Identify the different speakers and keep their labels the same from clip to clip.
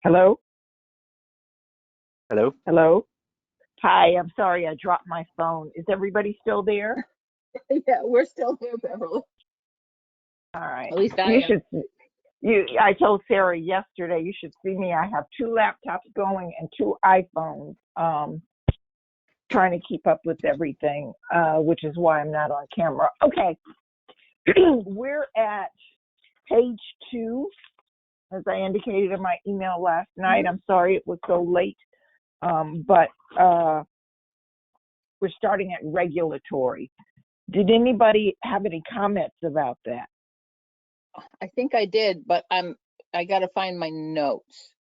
Speaker 1: Hello?
Speaker 2: Hello?
Speaker 1: Hello? Hi, I'm sorry I dropped my phone. Is everybody still there?
Speaker 3: Yeah, we're still here, Beverly.
Speaker 1: All right.
Speaker 3: At least I
Speaker 1: You
Speaker 3: am.
Speaker 1: should I told Sarah yesterday you should see me. I have two laptops going and two iPhones, trying to keep up with everything, which is why I'm not on camera. Okay. We're at page 2, as I indicated in my email last night. I'm sorry it was so late. But we're starting at regulatory. Did anybody have any comments about that?
Speaker 3: I think I did, but I gotta find my notes.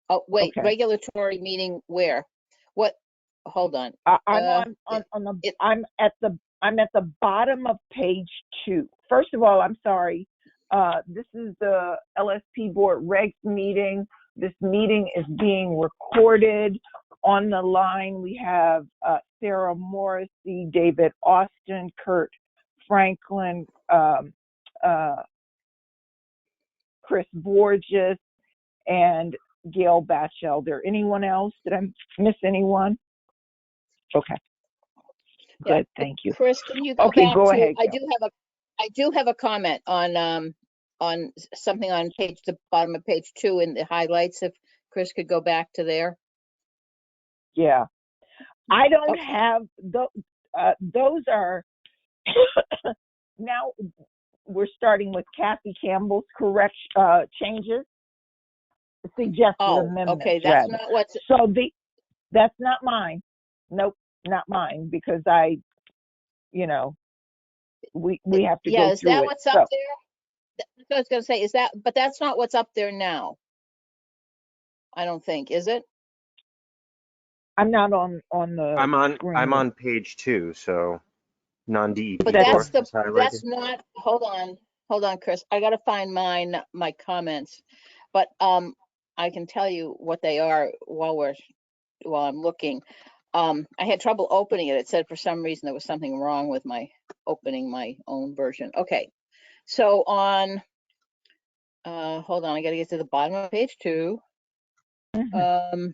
Speaker 3: Oh, wait,
Speaker 1: Okay.
Speaker 3: regulatory meeting where? What? Hold on.
Speaker 1: I'm on the I'm at the bottom of page 2. First of all, I'm sorry. This is the LSP board regs meeting. This meeting is being recorded. On the line, we have Sarah Morrissey, David Austin, Kurt Franklin, Chris Borges, and Gail Batchelder. Anyone else? Did I miss anyone? Okay.
Speaker 3: Yeah.
Speaker 1: Good. Thank you.
Speaker 3: Chris, can you go
Speaker 1: Okay,
Speaker 3: back
Speaker 1: go
Speaker 3: to,
Speaker 1: ahead,
Speaker 3: I
Speaker 1: Gail.
Speaker 3: do have a comment on something on the bottom of page 2 in the highlights. If Chris could go back to there.
Speaker 1: Yeah. I don't
Speaker 3: Okay.
Speaker 1: have those are now we're starting with Kathy Campbell's correct changes, suggested
Speaker 3: Oh,
Speaker 1: amendments
Speaker 3: okay, that's
Speaker 1: rather.
Speaker 3: not what's,
Speaker 1: So that's not mine. Nope, not mine, because we have to
Speaker 3: yeah,
Speaker 1: go
Speaker 3: is
Speaker 1: through
Speaker 3: that
Speaker 1: it.
Speaker 3: what's up
Speaker 1: So
Speaker 3: there? That's what I was gonna say, but that's not what's up there now. I don't think, is it?
Speaker 1: I'm not on the
Speaker 2: I'm
Speaker 1: screen.
Speaker 2: on page 2, so non-DEP
Speaker 3: But
Speaker 1: That's
Speaker 2: core
Speaker 1: a,
Speaker 2: is highlighted.
Speaker 3: that's not, hold on, Chris. I gotta find my comments. But I can tell you what they are while I'm looking. I had trouble opening it. It said for some reason there was something wrong with my opening my own version. Okay. So on hold on, I gotta get to the bottom of page 2.
Speaker 1: mhm.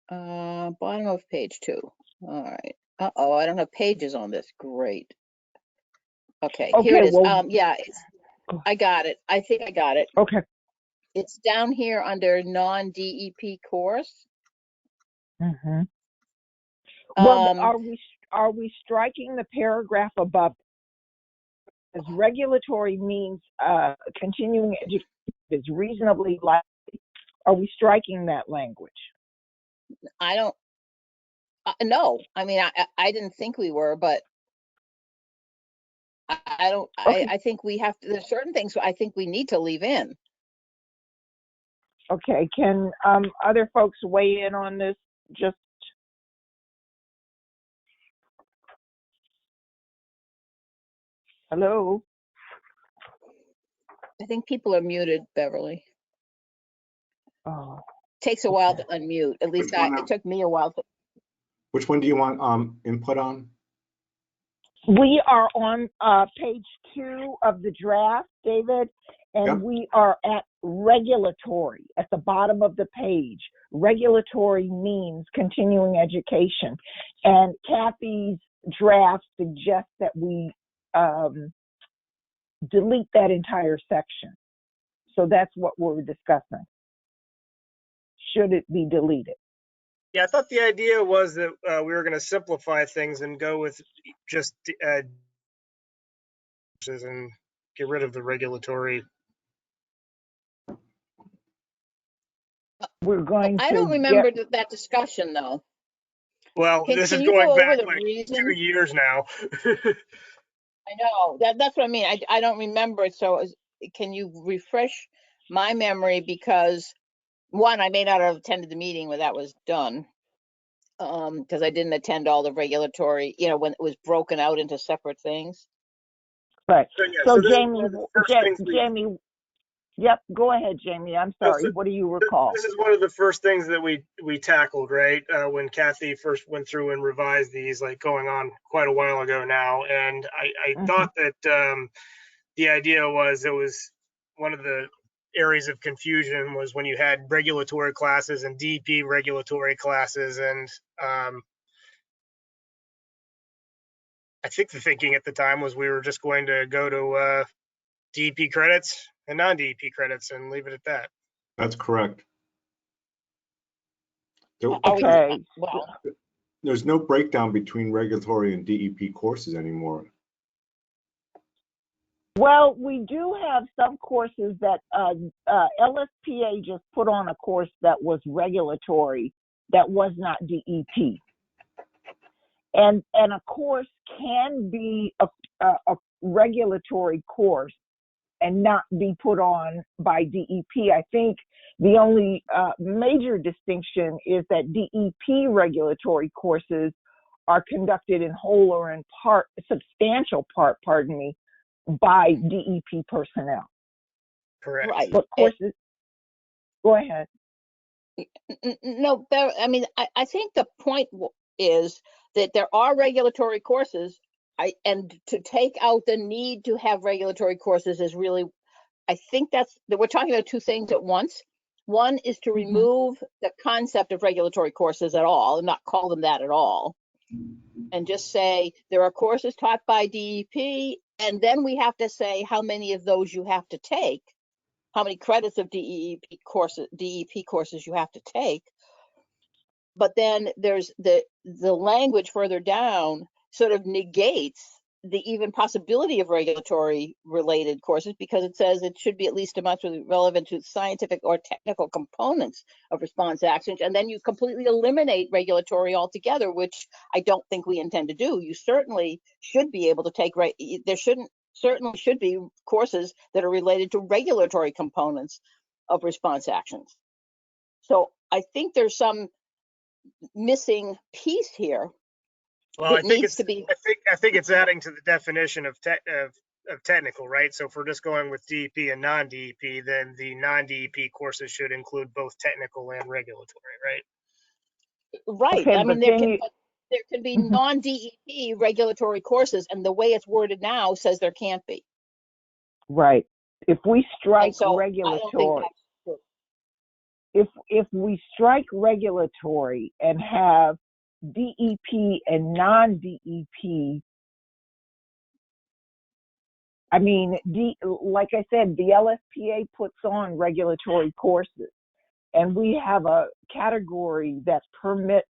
Speaker 3: Bottom of page 2. All right. Uh-oh, I don't have pages on this. Great. Okay, here
Speaker 1: Okay,
Speaker 3: it is.
Speaker 1: well,
Speaker 3: Yeah, I got it. I think I got it.
Speaker 1: okay.
Speaker 3: It's down here under non-DEP course.
Speaker 1: hmm Well,
Speaker 3: Um,
Speaker 1: are we striking the paragraph above? Because regulatory means continuing education is reasonably likely. Are we striking that language?
Speaker 3: I don't, no, I mean, I didn't think we were, but I don't,
Speaker 1: Okay,
Speaker 3: I think we have to, there's certain things I think we need to leave in.
Speaker 1: okay. Can other folks weigh in on this? Just hello.
Speaker 3: I think people are muted, Beverly.
Speaker 1: Oh,
Speaker 3: Takes a while to unmute. At least it took me a while to.
Speaker 4: Which one do you want input on?
Speaker 1: we are on page 2 of the draft, David, and
Speaker 4: Yep.
Speaker 1: we are at regulatory at the bottom of the page. Regulatory means continuing education, and Kathy's draft suggests that we delete that entire section. So that's what we're discussing. Should it be deleted?
Speaker 5: Yeah, I thought the idea was that we were going to simplify things and go with just and get rid of the regulatory.
Speaker 1: We're going
Speaker 3: I
Speaker 1: to
Speaker 3: don't remember that discussion though.
Speaker 5: Well, this
Speaker 3: Can
Speaker 5: is
Speaker 3: you
Speaker 5: going
Speaker 3: go over
Speaker 5: back
Speaker 3: the
Speaker 5: like
Speaker 3: reason?
Speaker 5: 2 years now.
Speaker 3: I know that's what I mean. I don't remember. So can you refresh my memory? Because one, I may not have attended the meeting when that was done. Because I didn't attend all the regulatory, when it was broken out into separate things.
Speaker 1: right.
Speaker 5: So, yeah,
Speaker 1: So
Speaker 5: so this is one of the first things
Speaker 1: Jamie, yep, go ahead, Jamie. I'm sorry. What do you recall?
Speaker 5: This is one of the first things that we tackled, right? When Kathy first went through and revised these, like going on quite a while ago now. And I thought that the idea was it was one of the areas of confusion was when you had regulatory classes and DEP regulatory classes. And I think the thinking at the time was we were just going to go to DEP credits and non-DEP credits and leave it at that.
Speaker 4: That's correct. There-
Speaker 3: Are we-
Speaker 1: Okay.
Speaker 3: Well,
Speaker 4: There's no breakdown between regulatory and DEP courses anymore.
Speaker 1: Well, we do have some courses that LSPA just put on a course that was regulatory, that was not DEP. And a course can be a regulatory course and not be put on by DEP. I think the only major distinction is that DEP regulatory courses are conducted in whole or in part, substantial part, pardon me, by DEP personnel.
Speaker 5: Correct.
Speaker 3: right.
Speaker 1: But courses, go ahead.
Speaker 3: No, I mean, I think the point is that there are regulatory courses, and to take out the need to have regulatory courses is really, I think that we're talking about two things at once. One is to remove the concept of regulatory courses at all and not call them that at all. And just say there are courses taught by DEP, and then we have to say how many of those you have to take, how many credits of DEP courses you have to take. But then there's the language further down sort of negates the even possibility of regulatory related courses, because it says it should be at least as much relevant to scientific or technical components of response actions. And then you completely eliminate regulatory altogether, which I don't think we intend to do. You certainly should be able to take, there certainly should be courses that are related to regulatory components of response actions. So I think there's some missing piece here.
Speaker 5: Well, I
Speaker 3: It
Speaker 5: think
Speaker 3: needs
Speaker 5: it's
Speaker 3: to be.
Speaker 5: I think it's adding to the definition of technical, right? So if we're just going with DEP and non-DEP, then the non-DEP courses should include both technical and regulatory, right?
Speaker 3: Right.
Speaker 1: Okay,
Speaker 3: I
Speaker 1: but
Speaker 3: mean, there
Speaker 1: then
Speaker 3: can be
Speaker 1: Mhm.
Speaker 3: non-DEP regulatory courses, and the way it's worded now says there can't be.
Speaker 1: Right. If we
Speaker 3: And
Speaker 1: strike
Speaker 3: so I don't think
Speaker 1: regulatory,
Speaker 3: that's true.
Speaker 1: if we strike regulatory and have DEP and non-DEP, I mean, like I said, the LSPA puts on regulatory courses, and we have a category that permits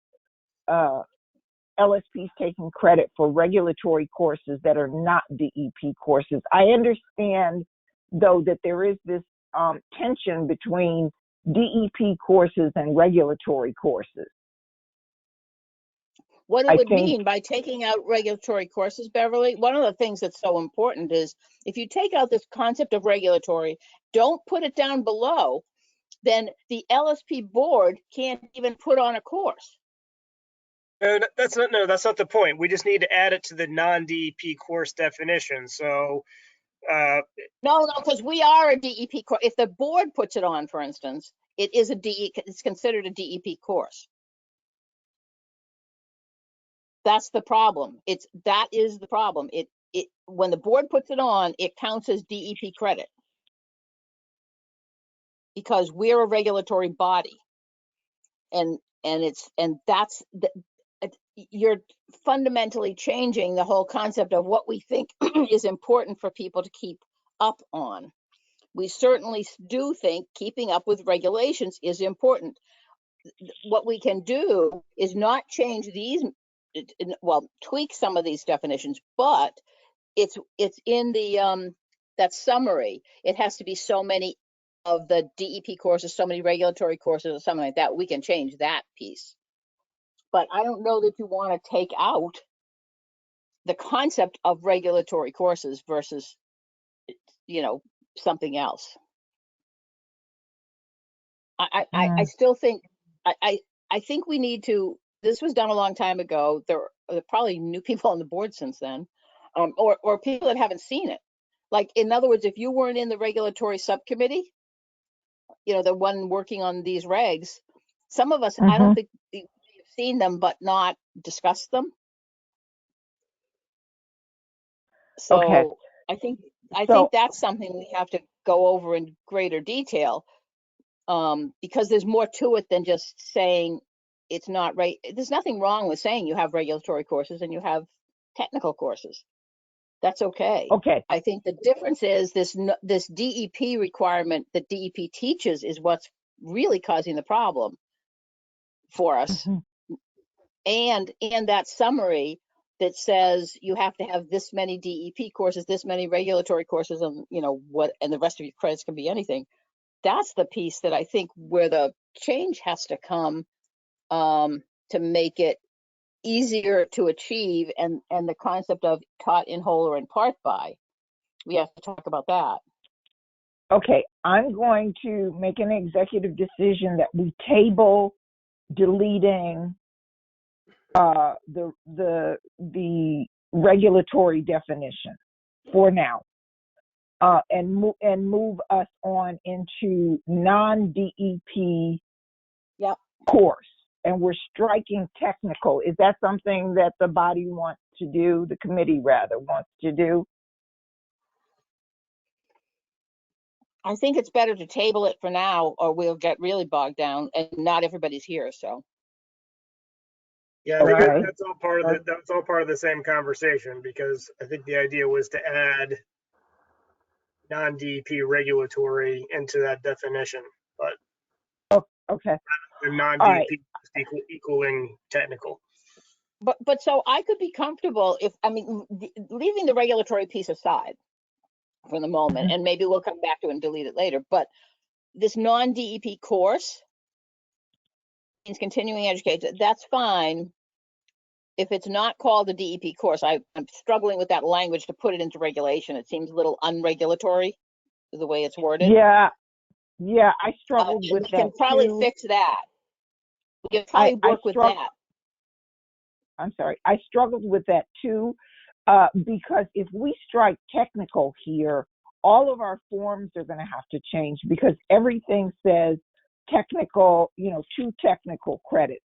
Speaker 1: LSPs taking credit for regulatory courses that are not DEP courses. I understand, though, that there is this tension between DEP courses and regulatory courses.
Speaker 3: What
Speaker 1: I
Speaker 3: it would
Speaker 1: think-
Speaker 3: mean by taking out regulatory courses, Beverly, one of the things that's so important is if you take out this concept of regulatory, don't put it down below, then the LSP board can't even put on a course.
Speaker 5: No, that's not the point. We just need to add it to the non-DEP course definition. So
Speaker 3: No, because we are a DEP course. If the board puts it on, for instance, it's considered a DEP course. That's the problem. That is the problem. When the board puts it on, it counts as DEP credit because we're a regulatory body, and you're fundamentally changing the whole concept of what we think is important for people to keep up on. We certainly do think keeping up with regulations is important. What we can do is not change these, well, tweak some of these definitions, but it's in the that summary. It has to be so many of the DEP courses, so many regulatory courses, or something like that. We can change that piece. But I don't know that you want to take out the concept of regulatory courses versus, something else. I still think, I think we need to, this was done a long time ago. There are probably new people on the board since then, or people that haven't seen it. Like, in other words, if you weren't in the regulatory subcommittee, the one working on these regs, some of us, I don't think we've seen them, but not discussed them. So
Speaker 1: Okay.
Speaker 3: I think I
Speaker 1: So,
Speaker 3: think that's something we have to go over in greater detail, because there's more to it than just saying it's not right. There's nothing wrong with saying you have regulatory courses and you have technical courses. That's okay.
Speaker 1: okay.
Speaker 3: I think the difference is this DEP requirement that DEP teaches is what's really causing the problem for us.
Speaker 1: Mhm.
Speaker 3: And that summary that says you have to have this many DEP courses, this many regulatory courses, and and the rest of your credits can be anything. That's the piece that I think where the change has to come, to make it easier to achieve, and the concept of taught in whole or in part by. We have to talk about that.
Speaker 1: Okay, I'm going to make an executive decision that we table deleting the regulatory definition for now, and move us on into non-DEP
Speaker 3: Yep.
Speaker 1: course. And we're striking technical. Is that something that the body wants to do? The committee rather wants to do?
Speaker 3: I think it's better to table it for now, or we'll get really bogged down, and not everybody's here. So
Speaker 5: Yeah, I think
Speaker 1: Okay.
Speaker 5: that's all part of that's all part of the same conversation, because I think the idea was to add non-DEP regulatory into that definition, but
Speaker 1: Okay.
Speaker 5: the
Speaker 1: All
Speaker 5: non-DEP
Speaker 1: right.
Speaker 5: is equaling technical.
Speaker 3: but so I could be comfortable if, leaving the regulatory piece aside for the moment,
Speaker 1: Mhm.
Speaker 3: and maybe we'll come back to it and delete it later. But this non-DEP course means continuing education. That's fine if it's not called a DEP course. I'm struggling with that language to put it into regulation. It seems a little unregulatory the way it's worded.
Speaker 1: Yeah, I struggled with
Speaker 3: We
Speaker 1: that
Speaker 3: can probably
Speaker 1: too.
Speaker 3: fix that. We can probably
Speaker 1: I
Speaker 3: work with that.
Speaker 1: I'm sorry, I struggled with that too, because if we strike technical here, all of our forms are going to have to change because everything says technical, 2 technical credits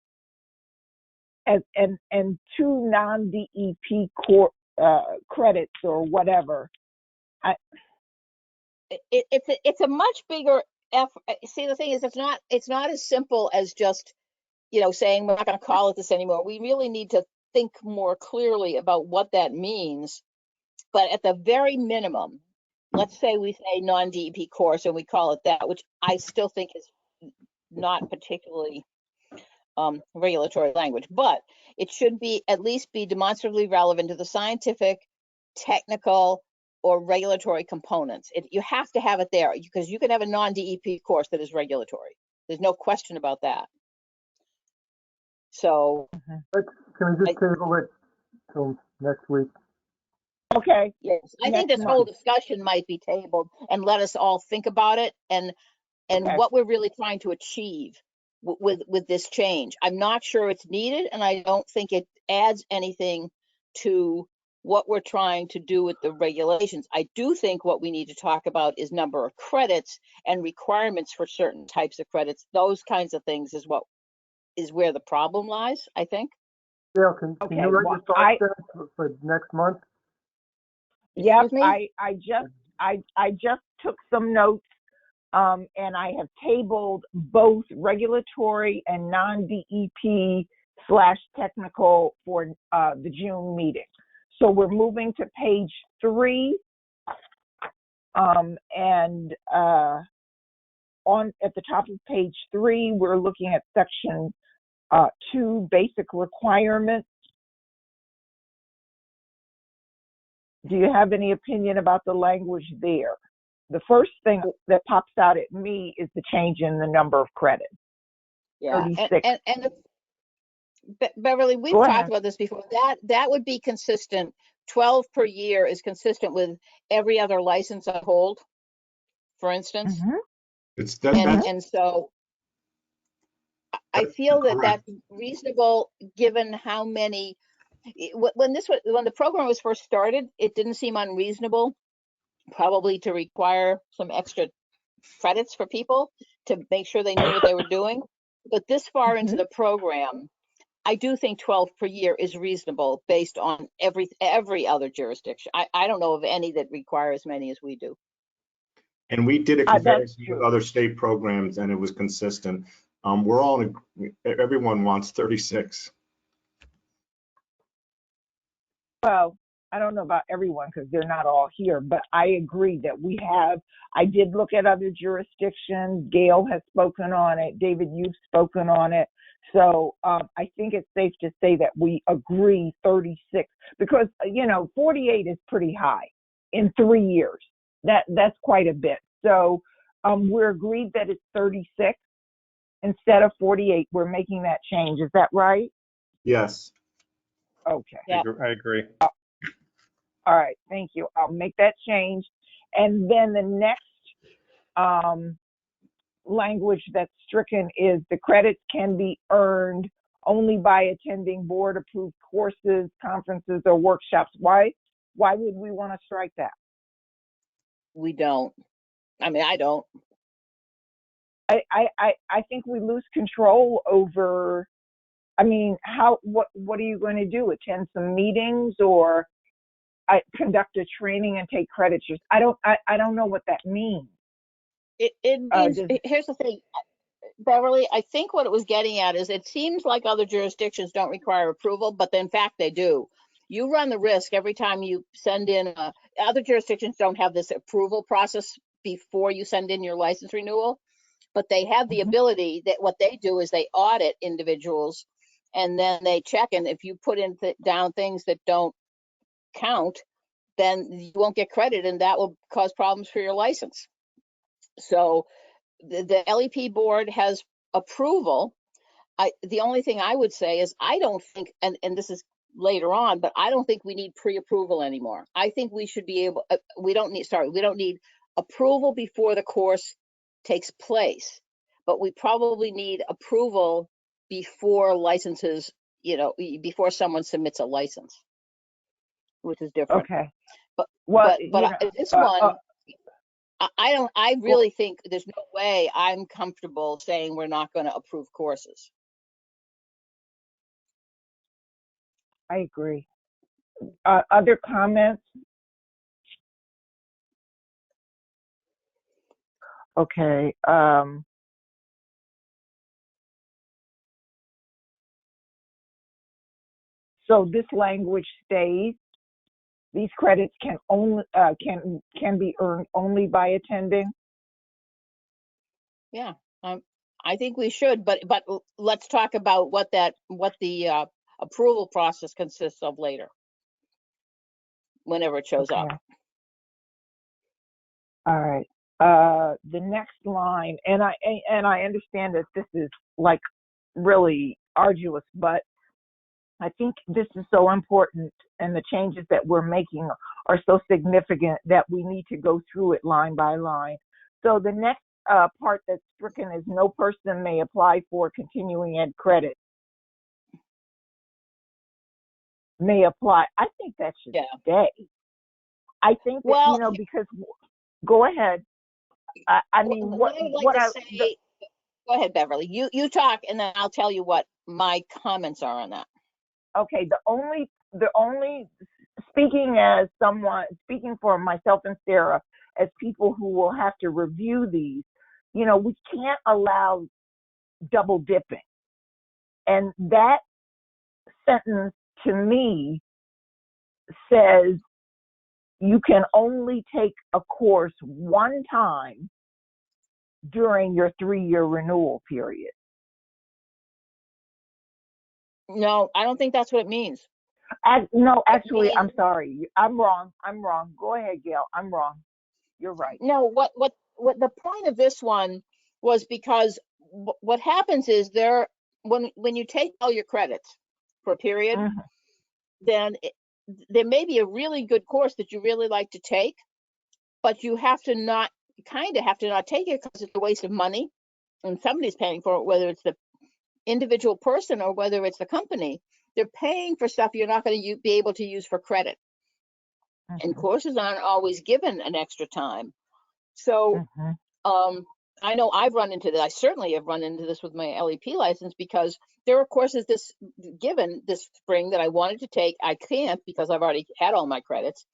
Speaker 1: and 2 non-DEP credits or whatever.
Speaker 3: It's a much bigger effort. See, the thing is, it's not as simple as just saying we're not going to call it this anymore. We really need to think more clearly about what that means. But at the very minimum, let's say we say non-DEP course and we call it that, which I still think is not particularly regulatory language, but it should be at least be demonstrably relevant to the scientific, technical, or regulatory components. You have to have it there, because you can have a non-DEP course that is regulatory. There's no question about that. So
Speaker 6: Can we just table it till next week?
Speaker 1: Okay.
Speaker 3: yes, I think
Speaker 1: Next
Speaker 3: this whole
Speaker 1: month.
Speaker 3: discussion might be tabled, and let us all think about it, and
Speaker 1: Okay.
Speaker 3: what we're really trying to achieve with this change. I'm not sure it's needed, and I don't think it adds anything to what we're trying to do with the regulations. I do think what we need to talk about is number of credits and requirements for certain types of credits. Those kinds of things is where the problem lies, I think.
Speaker 6: Gail, can
Speaker 1: Okay,
Speaker 6: you write
Speaker 1: well,
Speaker 6: your thoughts down for next month?
Speaker 1: Yep,
Speaker 3: Excuse me?
Speaker 1: I just took some notes, and I have tabled both regulatory and non-DEP / technical for the June meeting. So we're moving to page 3, and at the top of page 3, we're looking at section 2, basic requirements. Do you have any opinion about the language there? The first thing that pops out at me is the change in the number of credits.
Speaker 3: Yeah,
Speaker 1: 36.
Speaker 3: and Beverly, we've
Speaker 1: Go
Speaker 3: talked
Speaker 1: ahead.
Speaker 3: about this before. That would be consistent. 12 per year is consistent with every other license I hold, for instance.
Speaker 1: Mhm.
Speaker 4: It's
Speaker 3: And so I
Speaker 4: that's
Speaker 3: feel that
Speaker 4: correct.
Speaker 3: that's reasonable, given how many. When the program was first started, it didn't seem unreasonable, probably to require some extra credits for people to make sure they knew what they were doing. But this far into
Speaker 1: Mhm.
Speaker 3: the program, I do think 12 per year is reasonable based on every other jurisdiction. I don't know of any that require as many as we do.
Speaker 4: And we did a
Speaker 1: That's
Speaker 4: comparison with
Speaker 1: true.
Speaker 4: other state programs, and it was consistent. We're all everyone wants 36.
Speaker 1: Well, I don't know about everyone because they're not all here, but I agree that I did look at other jurisdictions. Gail has spoken on it. David, you've spoken on it. So I think it's safe to say that we agree 36 because, 48 is pretty high in 3 years. That's quite a bit. So we're agreed that it's 36 instead of 48. We're making that change. Is that right?
Speaker 4: Yes.
Speaker 1: Okay.
Speaker 3: Yeah.
Speaker 2: I agree.
Speaker 1: All right, thank you. I'll make that change. And then the next language that's stricken is the credits can be earned only by attending board-approved courses, conferences, or workshops. Why would we want to strike that?
Speaker 3: We don't. I mean, I don't.
Speaker 1: I think we lose control over. I mean, what are you going to do? Attend some meetings or conduct a training and take credits? I don't know what that means.
Speaker 3: It means, here's the thing, Beverly, I think what it was getting at is it seems like other jurisdictions don't require approval, but in fact they do. You run the risk every time you send in, other jurisdictions don't have this approval process before you send in your license renewal, but they have the ability that what they do is they audit individuals and then they check, and if you put in down things that don't count, then you won't get credit and that will cause problems for your license. So the LEP board has approval. The only thing I would say is I don't think, and this is later on, but I don't think we need pre-approval anymore. I think we should be able, we don't need approval before the course takes place, but we probably need approval before licenses, before someone submits a license, which is different.
Speaker 1: Okay.
Speaker 3: But
Speaker 1: Well,
Speaker 3: this one, I really think there's no way I'm comfortable saying we're not going to approve courses.
Speaker 1: I agree. Other comments? Okay. So this language stays. These credits can only can be earned only by attending.
Speaker 3: Yeah, I think we should, but let's talk about what the approval process consists of later, whenever it shows up.
Speaker 1: Okay. All right. The next line, and I understand that this is like really arduous, but I think this is so important, and the changes that we're making are so significant that we need to go through it line by line. So the next part that's stricken is no person may apply for continuing ed credit. May apply. I think that should stay. I think that, because go ahead. I mean,
Speaker 3: what I would like to say, go ahead, Beverly. You talk, and then I'll tell you what my comments are on that. Okay.
Speaker 1: The only speaking for myself and Sarah as people who will have to review these, we can't allow double dipping. And that sentence to me says you can only take a course one time during your 3-year renewal period.
Speaker 3: No, I don't think that's what it means.
Speaker 1: No, actually, I'm sorry. I'm wrong. Go ahead, Gail. I'm wrong. You're right.
Speaker 3: No, what the point of this one was because what happens is when you take all your credits for a period, then there may be a really good course that you really like to take, but you have to not take it because it's a waste of money and somebody's paying for it, whether it's the individual person or whether it's the company. They're paying for stuff you're not going to be able to use for credit. And courses aren't always given an extra time. So I know I've run into this. I certainly have run into this with my LEP license, because there are courses given this spring that I wanted to take. I can't because I've already had all my credits,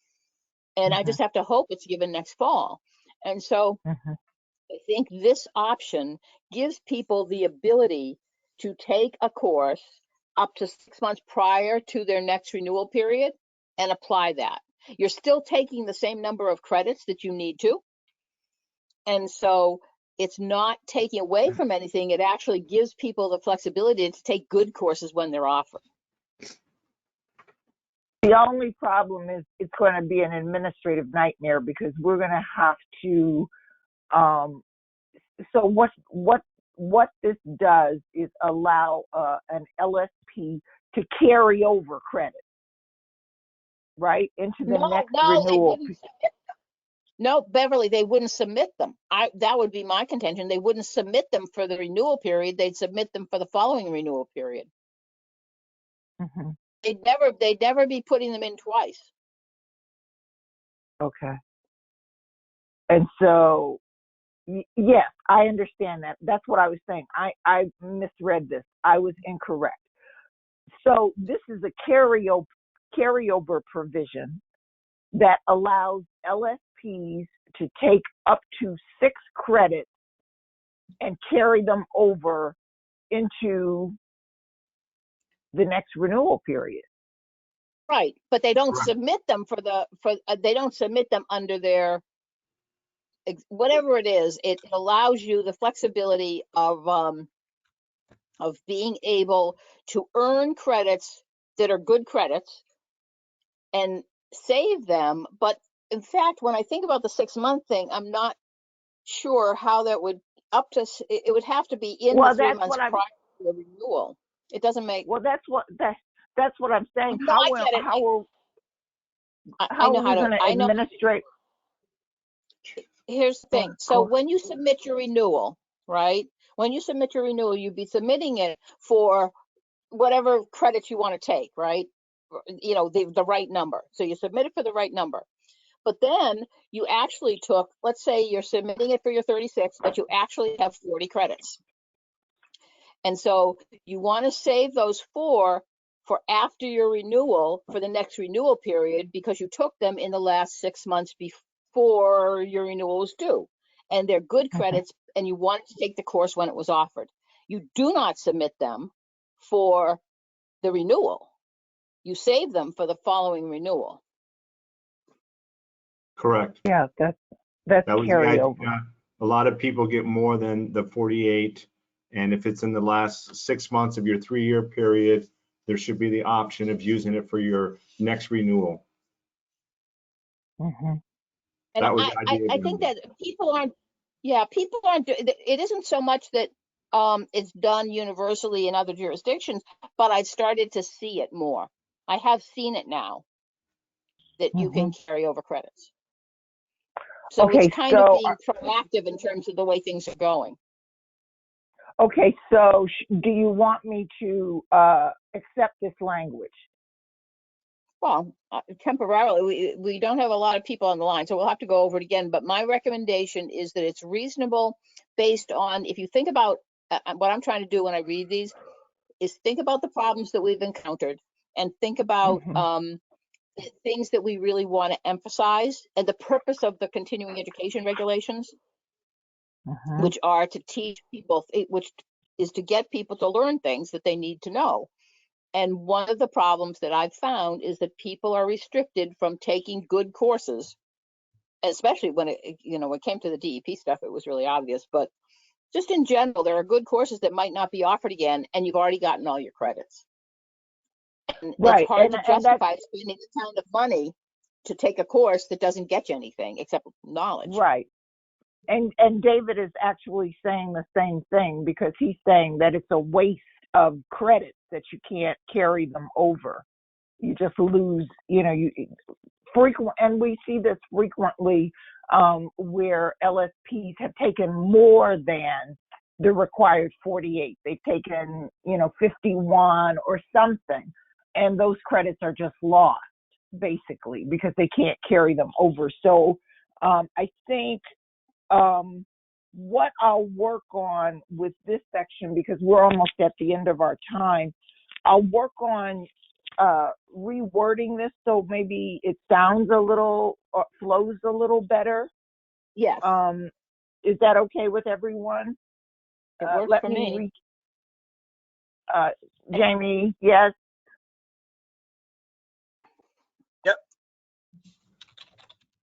Speaker 3: and I just have to hope it's given next fall. And so I think this option gives people the ability to take a course up to 6 months prior to their next renewal period and apply that. You're still taking the same number of credits that you need to. And so it's not taking away from anything. It actually gives people the flexibility to take good courses when they're offered.
Speaker 1: The only problem is it's going to be an administrative nightmare, because we're going to have to, so what this does is allow an LSP to carry over credit, right, into the next renewal.
Speaker 3: No, Beverly, they wouldn't submit them. That would be my contention. They wouldn't submit them for the renewal period. They'd submit them for the following renewal period. They'd never be putting them in twice.
Speaker 1: Okay. And so, yes, I understand that. That's what I was saying. I misread this. I was incorrect. So this is a carryover provision that allows LSPs to take up to 6 credits and carry them over into the next renewal period.
Speaker 3: Right, but they don't submit them they don't submit them under their, whatever it is. It allows you the flexibility of being able to earn credits that are good credits and save them. But in fact, when I think about the 6-month thing, I'm not sure how that would it would have to be in the 3 months prior to the renewal. It doesn't make.
Speaker 1: Well, that's what I'm saying.
Speaker 3: No, I get it.
Speaker 1: How are we going to administrate?
Speaker 3: Here's the thing. So when you submit your renewal, right? When you submit your renewal, you'd be submitting it for whatever credits you want to take, right? You know, the right number. So you submit it for the right number. But then you actually took, let's say you're submitting it for your 36, but you actually have 40 credits. And so you want to save those 4 for after your renewal, for the next renewal period, because you took them in the last 6 months before your renewal was due. And they're good credits, and you wanted to take the course when it was offered. You do not submit them for the renewal. You save them for the following renewal.
Speaker 4: Correct.
Speaker 1: Yeah, that's
Speaker 4: That was the
Speaker 1: carryover.
Speaker 4: idea. A lot of people get more than the 48. And if it's in the last 6 months of your 3-year period, there should be the option of using it for your next renewal.
Speaker 3: And
Speaker 4: That was the idea.
Speaker 3: I think that people aren't, it isn't so much that it's done universally in other jurisdictions, but I've started to see it more. I have seen it now that you can carry over credits. So it's kind of being proactive in terms of the way things are going.
Speaker 1: Okay, so do you want me to accept this language?
Speaker 3: Well, temporarily, we don't have a lot of people on the line, so we'll have to go over it again. But my recommendation is that it's reasonable based on, if you think about what I'm trying to do when I read these, is think about the problems that we've encountered and think about things that we really want to emphasize, and the purpose of the continuing education regulations, which are to teach people, which is to get people to learn things that they need to know. And one of the problems that I've found is that people are restricted from taking good courses, especially when it came to the DEP stuff, it was really obvious. But just in general, there are good courses that might not be offered again, and you've already gotten all your credits. And it's hard to justify spending a ton of money to take a course that doesn't get you anything except knowledge.
Speaker 1: Right. And David is actually saying the same thing, because he's saying that it's a waste of credits that you can't carry them over. You just lose, and we see this frequently where LSPs have taken more than the required 48. They've taken, 51 or something, and those credits are just lost, basically, because they can't carry them over. So I think what I'll work on with this section, because we're almost at the end of our time, I'll work on rewording this so maybe it sounds a little, or flows a little better.
Speaker 3: Yes,
Speaker 1: Is that okay with everyone?
Speaker 3: it works
Speaker 1: Let
Speaker 3: for me.
Speaker 1: Jamie, yes.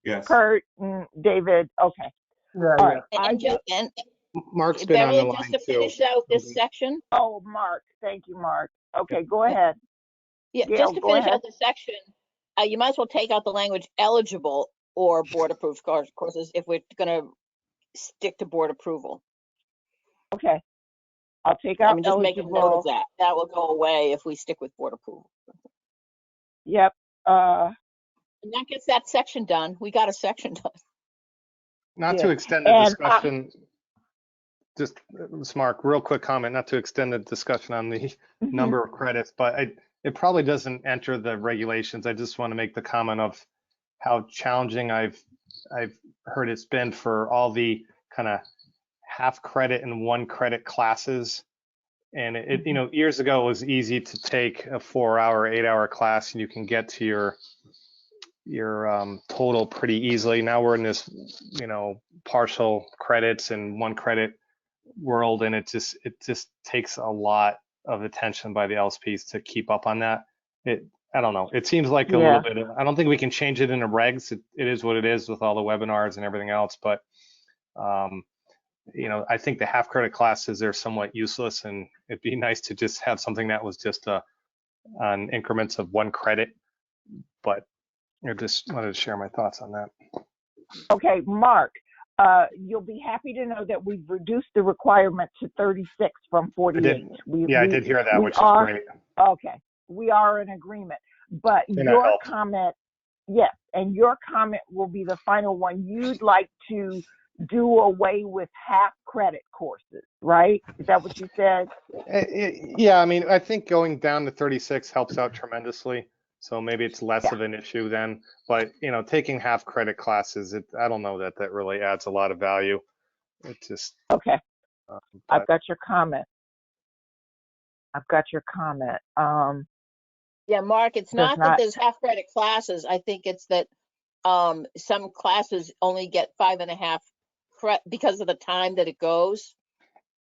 Speaker 4: Yes.
Speaker 1: Kurt and David, okay.
Speaker 6: Yeah,
Speaker 1: All right.
Speaker 3: And
Speaker 7: Mark's been on the
Speaker 3: Beverly, just
Speaker 7: line
Speaker 3: to
Speaker 7: too.
Speaker 3: finish out this section,
Speaker 1: Oh, Mark, thank you, Mark. Okay, go ahead.
Speaker 3: yeah,
Speaker 1: Gail,
Speaker 3: just to
Speaker 1: go
Speaker 3: finish
Speaker 1: ahead.
Speaker 3: out this section, you might as well take out the language eligible or board approved courses if we're gonna stick to board approval.
Speaker 1: Okay. I'll take
Speaker 3: I
Speaker 1: out
Speaker 3: mean, just make a note of
Speaker 1: eligible.
Speaker 3: that. That will go away if we stick with board approval.
Speaker 1: Yep.
Speaker 3: And that gets that section done. We got a section done.
Speaker 7: Not
Speaker 1: Yeah.
Speaker 7: to extend the
Speaker 1: And
Speaker 7: discussion, just Mark, real quick comment, not to extend the discussion on the number of credits, but it probably doesn't enter the regulations. I just want to make the comment of how challenging I've heard it's been for all the kind of half credit and 1 credit classes. And it, you know, years ago it was easy to take a 4-hour, 8-hour class and you can get to your total pretty easily. Now we're in this, you know, partial credits and 1 credit world, and it just takes a lot of attention by the LSPs to keep up on that. I don't know. It seems like a little bit of, I don't think we can change it in the regs. It is what it is with all the webinars and everything else. But you know, I think the half credit classes are somewhat useless, and it'd be nice to just have something that was just on increments of 1 credit. But I just wanted to share my thoughts on that.
Speaker 1: okay, Mark, you'll be happy to know that we've reduced the requirement to 36 from 48.
Speaker 7: I did hear that, which is great.
Speaker 1: Okay, we are in agreement. But
Speaker 7: And that
Speaker 1: your
Speaker 7: helped.
Speaker 1: comment, yes, and your comment will be the final one. You'd like to do away with half credit courses, right? Is that what you said?
Speaker 7: Yeah, I mean, I think going down to 36 helps out tremendously. So maybe it's less of an issue then. But, you know, taking half credit classes, I don't know that really adds a lot of value. It just.
Speaker 1: Okay, I've
Speaker 7: But
Speaker 1: got your comment.
Speaker 3: Yeah, Mark, it's not that there's half credit classes. I think it's that some classes only get 5.5 because of the time that it goes.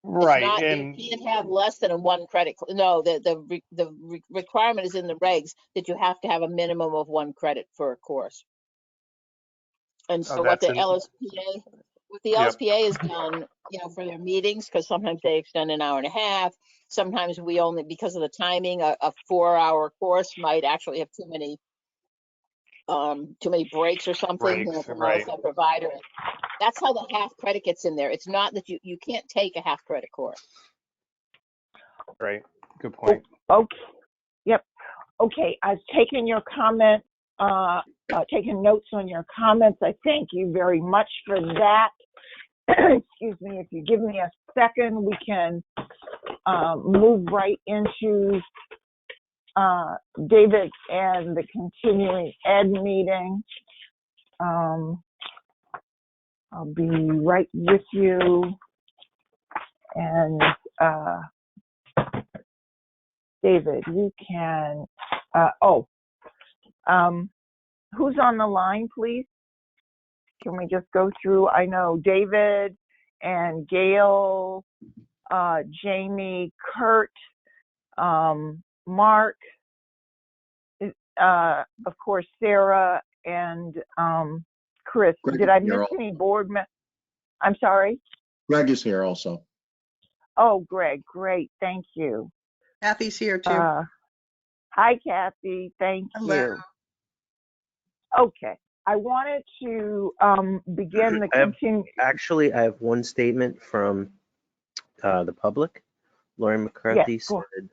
Speaker 7: right,
Speaker 3: It's not,
Speaker 7: and
Speaker 3: you can't have less than a 1 credit. No, the requirement is in the regs that you have to have a minimum of 1 credit for a course. And so what
Speaker 7: that's
Speaker 3: the LSPA has done, you know, for their meetings, because sometimes they extend an hour and a half. Sometimes we only, because of the timing, a 4-hour course might actually have too many breaks or something, you know,
Speaker 7: breaks,
Speaker 3: from
Speaker 7: right?
Speaker 3: outside provider. That's how the half credit gets in there. It's not that you can't take a half credit course.
Speaker 7: Right. Good point.
Speaker 1: Okay. Yep. Okay. I've taken your comment, taken notes on your comments. I thank you very much for that. Excuse me. If you give me a second, we can move right into David and the continuing ed meeting. I'll be right with you. And David, you can, who's on the line, please? Can we just go through? I know David and Gail, Jamie, Kurt, Mark, of course, Sarah, and Chris.
Speaker 8: Greg
Speaker 1: Did I
Speaker 8: is here
Speaker 1: miss any board members? I'm sorry?
Speaker 8: Greg is here also.
Speaker 1: Oh, Greg, great, thank you.
Speaker 9: Kathy's here too.
Speaker 1: Hi, Kathy, thank you. Okay, I wanted to begin the
Speaker 2: Actually, I have one statement from the public. Lauren McCarthy said,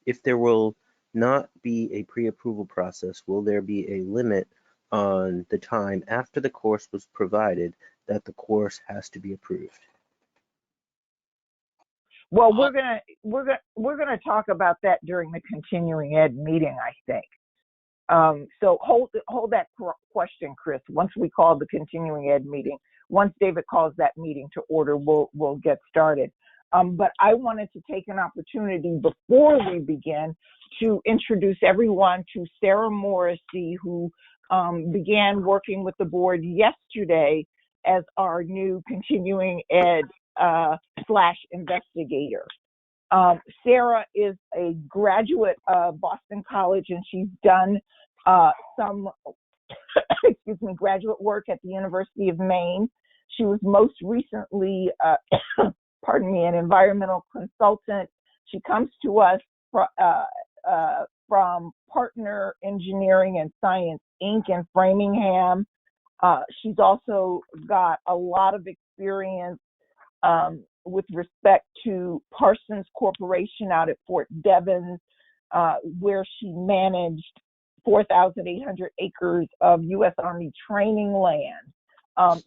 Speaker 2: if there will not be a pre-approval process, will there be a limit on the time after the course was provided that the course has to be approved?
Speaker 1: Well, we're gonna talk about that during the continuing ed meeting, I think. So hold that question, Chris. Once we call the continuing ed meeting, once David calls that meeting to order, we'll get started. But I wanted to take an opportunity before we begin to introduce everyone to Sarah Morrissey, who began working with the board yesterday as our new continuing ed / investigator. Sarah is a graduate of Boston College, and she's done some graduate work at the University of Maine. She was most recently, an environmental consultant. She comes to us from Partner Engineering and Science, Inc. in Framingham. She's also got a lot of experience with respect to Parsons Corporation out at Fort Devens, where she managed 4,800 acres of U.S. Army training land.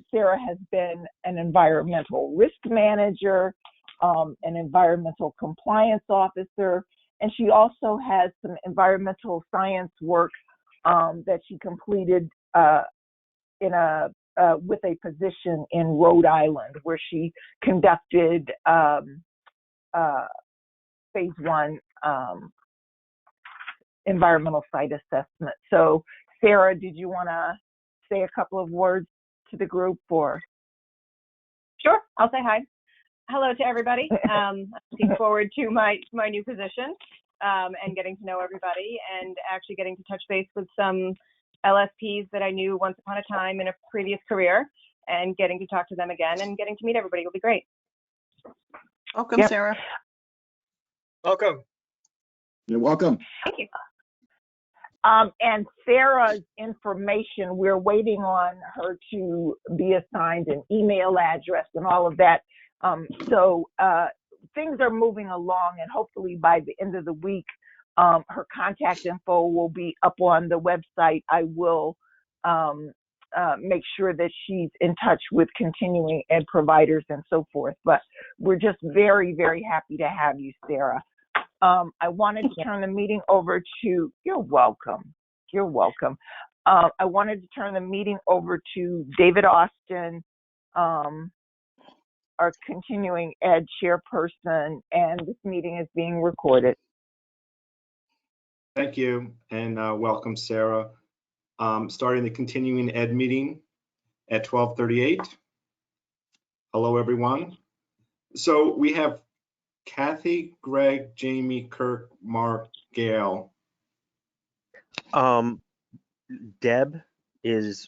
Speaker 1: Sarah has been an environmental risk manager, an environmental compliance officer, and she also has some environmental science work that she completed with a position in Rhode Island, where she conducted phase 1 environmental site assessment. So, Sarah, did you want to say a couple of words to the group, or?
Speaker 10: Sure, I'll say hi. Hello to everybody. Looking forward to my new position and getting to know everybody, and actually getting to touch base with some LSPs that I knew once upon a time in a previous career, and getting to talk to them again and getting to meet everybody will be great.
Speaker 9: Welcome, Sarah.
Speaker 5: Welcome.
Speaker 8: You're welcome.
Speaker 10: Thank you.
Speaker 1: And Sarah's information, we're waiting on her to be assigned an email address and all of that. So things are moving along, and hopefully by the end of the week, her contact info will be up on the website. I will make sure that she's in touch with continuing ed providers and so forth. But we're just very, very happy to have you, Sarah. I wanted to turn the meeting over to, you're welcome. You're welcome. I wanted to turn the meeting over to David Austin, our continuing ed chairperson, and this meeting is being recorded.
Speaker 4: Thank you, and welcome, Sarah. Starting the continuing ed meeting at 12:38. Hello, everyone. So we have Kathy, Greg, Jamie, Kirk, Mark, Gail.
Speaker 2: Deb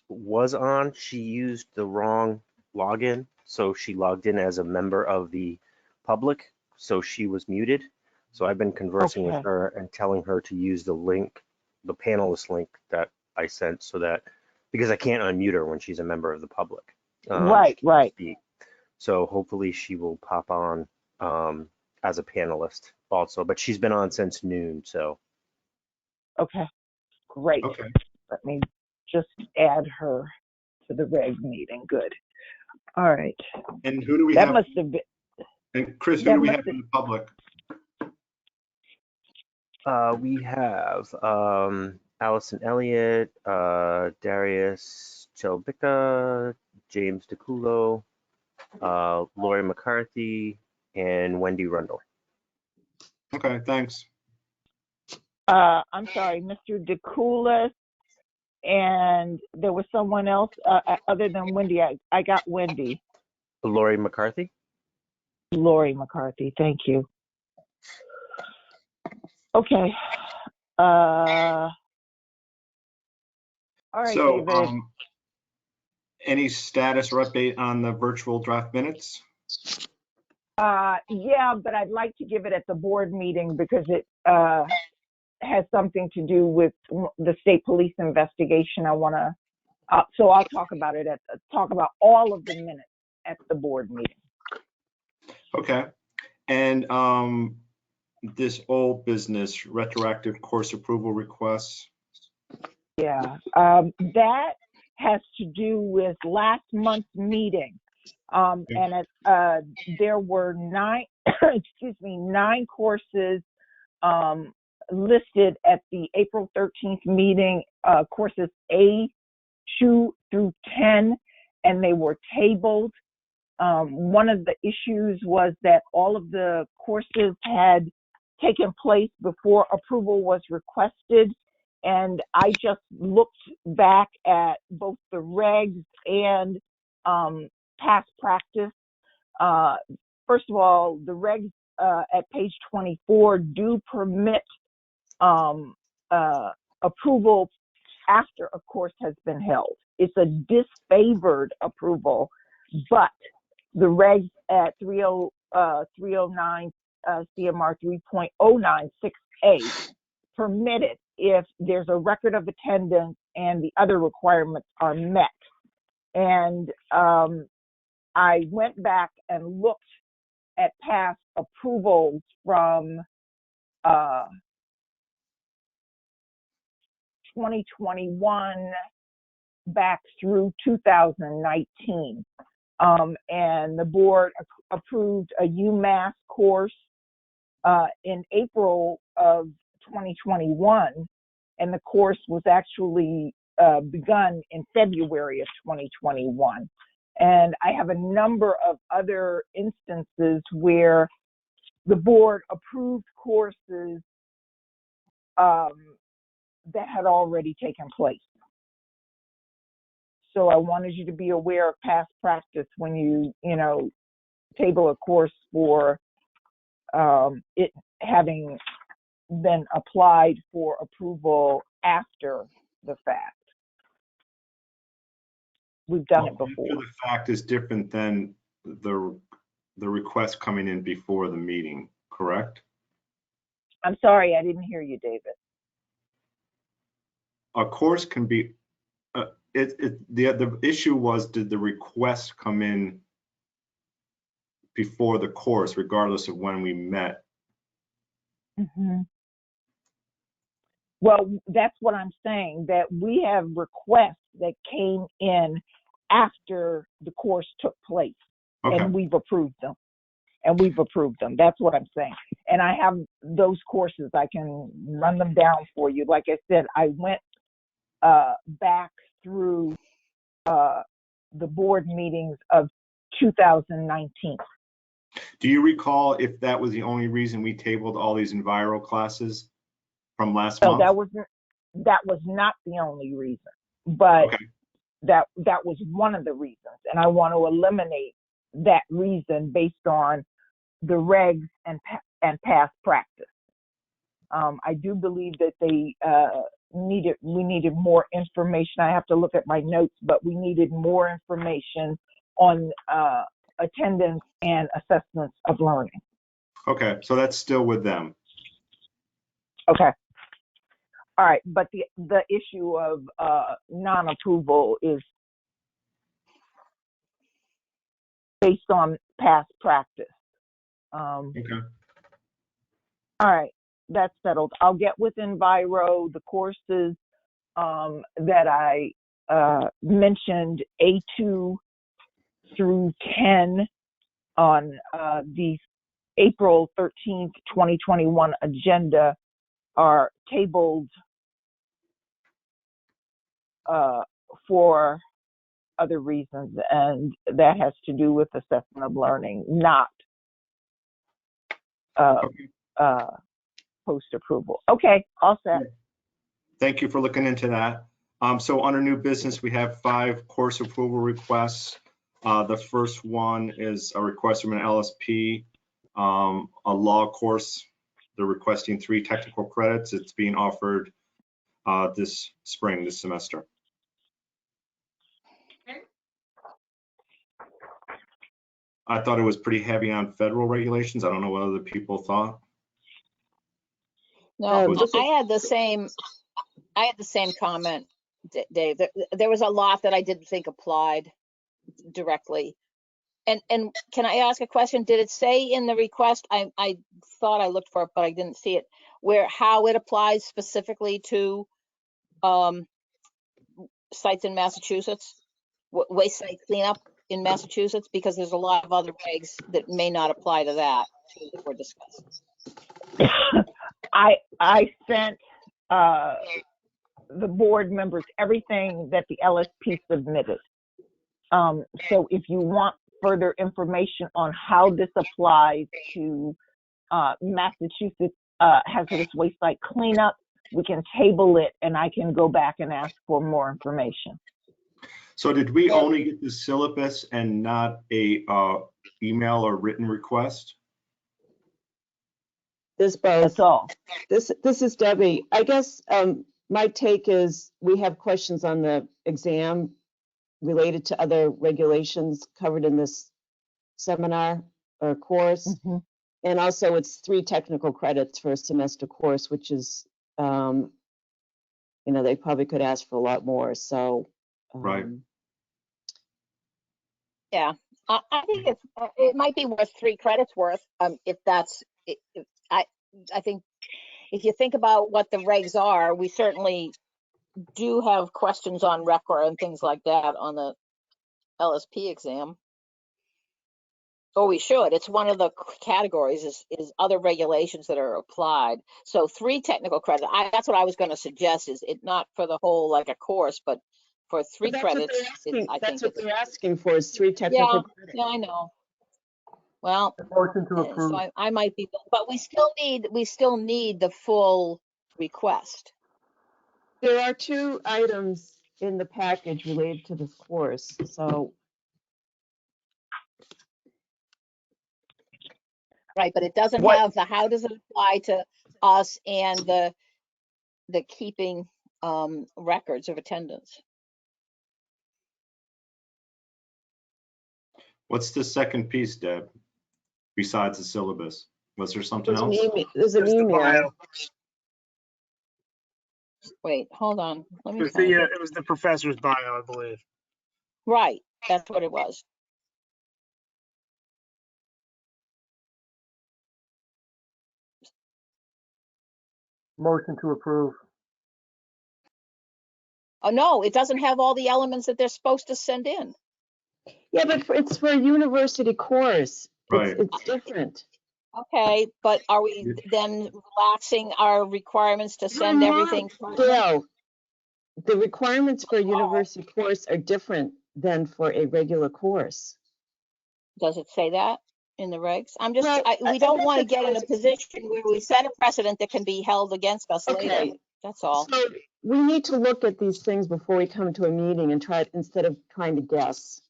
Speaker 2: was on. She used the wrong login, so she logged in as a member of the public, so she was muted. So I've been conversing with her and telling her to use the link, the panelist link that I sent, so that, because I can't unmute her when she's a member of the public.
Speaker 1: Right.
Speaker 2: So hopefully she will pop on as a panelist also, but she's been on since noon, so.
Speaker 1: Okay, great.
Speaker 4: Okay.
Speaker 1: Let me just add her to the reg meeting. Good. All right.
Speaker 4: And who do we
Speaker 1: that
Speaker 4: have?
Speaker 1: Must have been.
Speaker 4: And Chris, who do we have in the public?
Speaker 2: We have Allison Elliott, Darius Chelbica, James DeCulo, Lori McCarthy, and Wendy Rundle.
Speaker 4: Okay, thanks.
Speaker 1: I'm sorry, Mr. DeCoulis, and there was someone else other than Wendy. I got Wendy.
Speaker 2: Lori McCarthy?
Speaker 1: Lori McCarthy, thank you. Okay. All right,
Speaker 4: So,
Speaker 1: David.
Speaker 4: any status or update on the virtual draft minutes?
Speaker 1: Yeah, but I'd like to give it at the board meeting because it has something to do with the state police investigation. I want to, so I'll talk about it talk about all of the minutes at the board meeting.
Speaker 4: Okay. And this old business retroactive course approval requests.
Speaker 1: Yeah, that has to do with last month's meeting. And there were 9 courses listed at the April 13th meeting, courses A2 through 10, and they were tabled. One of the issues was that all of the courses had taken place before approval was requested. And I just looked back at both the regs and past practice. First of all, the regs at page 24 do permit approval after a course has been held. It's a disfavored approval, but the regs at 309 CMR 3.096A permit it if there's a record of attendance and the other requirements are met. And I went back and looked at past approvals from 2021 back through 2019. And the board approved a UMass course in April of 2021, and the course was actually begun in February of 2021. And I have a number of other instances where the board approved courses that had already taken place. So I wanted you to be aware of past practice when you table a course for it having been applied for approval after the fact. We've done it before.
Speaker 4: After the fact is different than the request coming in before the meeting, correct?
Speaker 1: I'm sorry, I didn't hear you, David.
Speaker 4: A course can be, the issue was, did the request come in before the course, regardless of when we met?
Speaker 1: Mm-hmm. Well, that's what I'm saying, that we have requests that came in after the course took place,
Speaker 4: Okay.
Speaker 1: and we've approved them. That's what I'm saying. And I have those courses. I can run them down for you. Like I said, I went back through the board meetings of 2019.
Speaker 4: Do you recall if that was the only reason we tabled all these Enviro classes from last month?
Speaker 1: That was not the only reason, but
Speaker 4: okay.
Speaker 1: that was one of the reasons. And I want to eliminate that reason based on the regs and past practice. I do believe that we needed more information. I have to look at my notes, but we needed more information on attendance and assessments of learning.
Speaker 4: Okay, so that's still with them.
Speaker 1: Okay. All right, but the issue of non-approval is based on past practice.
Speaker 4: Okay.
Speaker 1: All right, that's settled. I'll get with Enviro the courses that I mentioned, A2 through 10 on the April 13th, 2021 agenda are tabled for other reasons, and that has to do with assessment of learning, not post-approval. Okay, all set.
Speaker 4: Thank you for looking into that. So under new business, we have 5 course approval requests. The first one is a request from an LSP, a law course. They're requesting 3 technical credits. It's being offered this semester. I thought it was pretty heavy on federal regulations. I don't know what other people thought.
Speaker 3: No, I had the same comment, Dave. There was a lot that I didn't think applied directly. And can I ask a question? Did it say in the request, I thought I looked for it, but I didn't see it, how it applies specifically to sites in Massachusetts, waste site cleanup in Massachusetts? Because there's a lot of other regs that may not apply to that too, that were discussed.
Speaker 1: I sent the board members everything that the LSP submitted. So if you want further information on how this applies to Massachusetts hazardous waste site cleanup, we can table it and I can go back and ask for more information.
Speaker 4: So did we only get the syllabus and not a email or written request?
Speaker 11: There's both.
Speaker 1: That's all.
Speaker 11: This is Debbie. I guess my take is we have questions on the exam related to other regulations covered in this seminar or course.
Speaker 1: Mm-hmm.
Speaker 11: And also it's 3 technical credits for a semester course, which is, they probably could ask for a lot more. So,
Speaker 4: Right.
Speaker 3: Yeah, I think it might be worth 3 credits worth. If that's, I think if you think about what the regs are, we certainly do have questions on record and things like that on the LSP exam. Or we should. It's one of the categories is other regulations that are applied. So 3 technical credits. That's what I was going to suggest. Is it not for the whole like a course, but for 3 credits?
Speaker 11: That's what they're asking for is 3 technical credits.
Speaker 3: Yeah, I know. Well,
Speaker 6: Motion to approve.
Speaker 3: so I might be, but we still need the full request.
Speaker 11: There are 2 items in the package related to this course. So
Speaker 3: Right, but it doesn't have the how does it apply to us and the keeping records of attendance.
Speaker 4: What's the second piece, Deb, besides the syllabus? Was there something else?
Speaker 11: There's an
Speaker 5: There's the
Speaker 11: email.
Speaker 5: bio.
Speaker 3: Wait, hold on. Let
Speaker 5: It
Speaker 3: me
Speaker 5: was
Speaker 3: find
Speaker 5: the
Speaker 3: it.
Speaker 5: it was the professor's bio, I believe.
Speaker 3: Right, that's what it was.
Speaker 6: Motion to approve.
Speaker 3: Oh no, it doesn't have all the elements that they're supposed to send in.
Speaker 11: Yeah, but it's for a university course.
Speaker 4: Right.
Speaker 11: It's different.
Speaker 3: Okay, but are we then relaxing our requirements to send everything?
Speaker 11: Gail, the requirements for a university course are different than for a regular course.
Speaker 3: Does it say that in the regs? I'm just,
Speaker 11: Well,
Speaker 3: we don't want to get in a position where we set a precedent that can be held against us later. That's all.
Speaker 11: So we need to look at these things before we come to a meeting and try instead of trying to guess.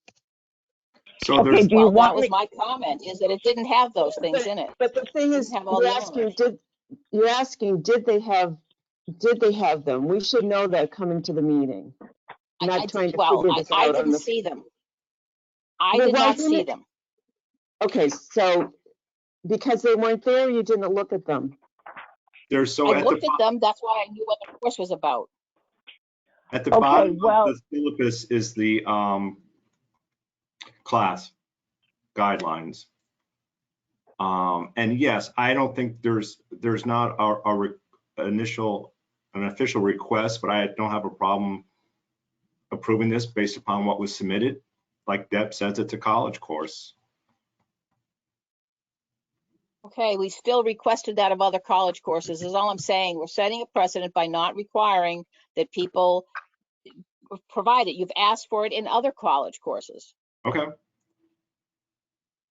Speaker 4: So
Speaker 1: Okay,
Speaker 4: there's,
Speaker 1: do you
Speaker 3: Well,
Speaker 1: want
Speaker 3: that was
Speaker 1: me?
Speaker 3: my comment, is that it didn't have those things in it.
Speaker 11: But the thing is,
Speaker 3: Didn't have all the elements.
Speaker 11: you're asking, did they have them? We should know that coming to the meeting. Not trying to figure this out.
Speaker 3: I didn't see them. I did not see them.
Speaker 11: Okay, so because they weren't there, you didn't look at them.
Speaker 4: there's so
Speaker 3: I
Speaker 4: at
Speaker 3: looked
Speaker 4: the
Speaker 3: at them, that's why I knew what the course was about.
Speaker 4: at the
Speaker 1: Okay,
Speaker 4: bottom
Speaker 1: well-
Speaker 4: of the syllabus is the class guidelines. And yes, I don't think there's not an official request, but I don't have a problem approving this based upon what was submitted. Like Deb says, it's a college course.
Speaker 3: Okay, we still requested that of other college courses, is all I'm saying. We're setting a precedent by not requiring that people provide it. You've asked for it in other college courses.
Speaker 4: Okay.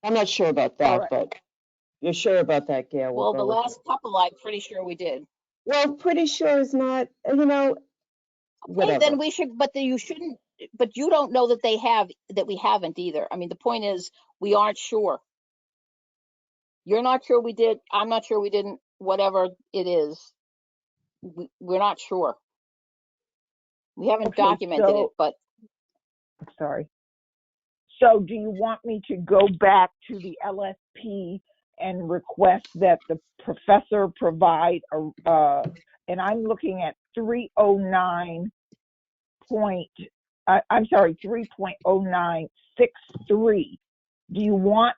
Speaker 11: I'm not sure about that, but you're sure about that, Gail?
Speaker 3: Well,
Speaker 11: We'll
Speaker 3: the
Speaker 11: go with
Speaker 3: last
Speaker 11: it.
Speaker 3: couple, I'm pretty sure we did.
Speaker 11: Well, pretty sure is not, whatever.
Speaker 3: Okay, then we should, but you shouldn't, but you don't know that we haven't either. I mean, the point is, we aren't sure. You're not sure we did, I'm not sure we didn't, whatever it is. We're not sure. We haven't
Speaker 1: Okay,
Speaker 3: documented it, but
Speaker 1: Sorry. So do you want me to go back to the LSP and request that the professor provide and I'm looking at 3.0963. Do you want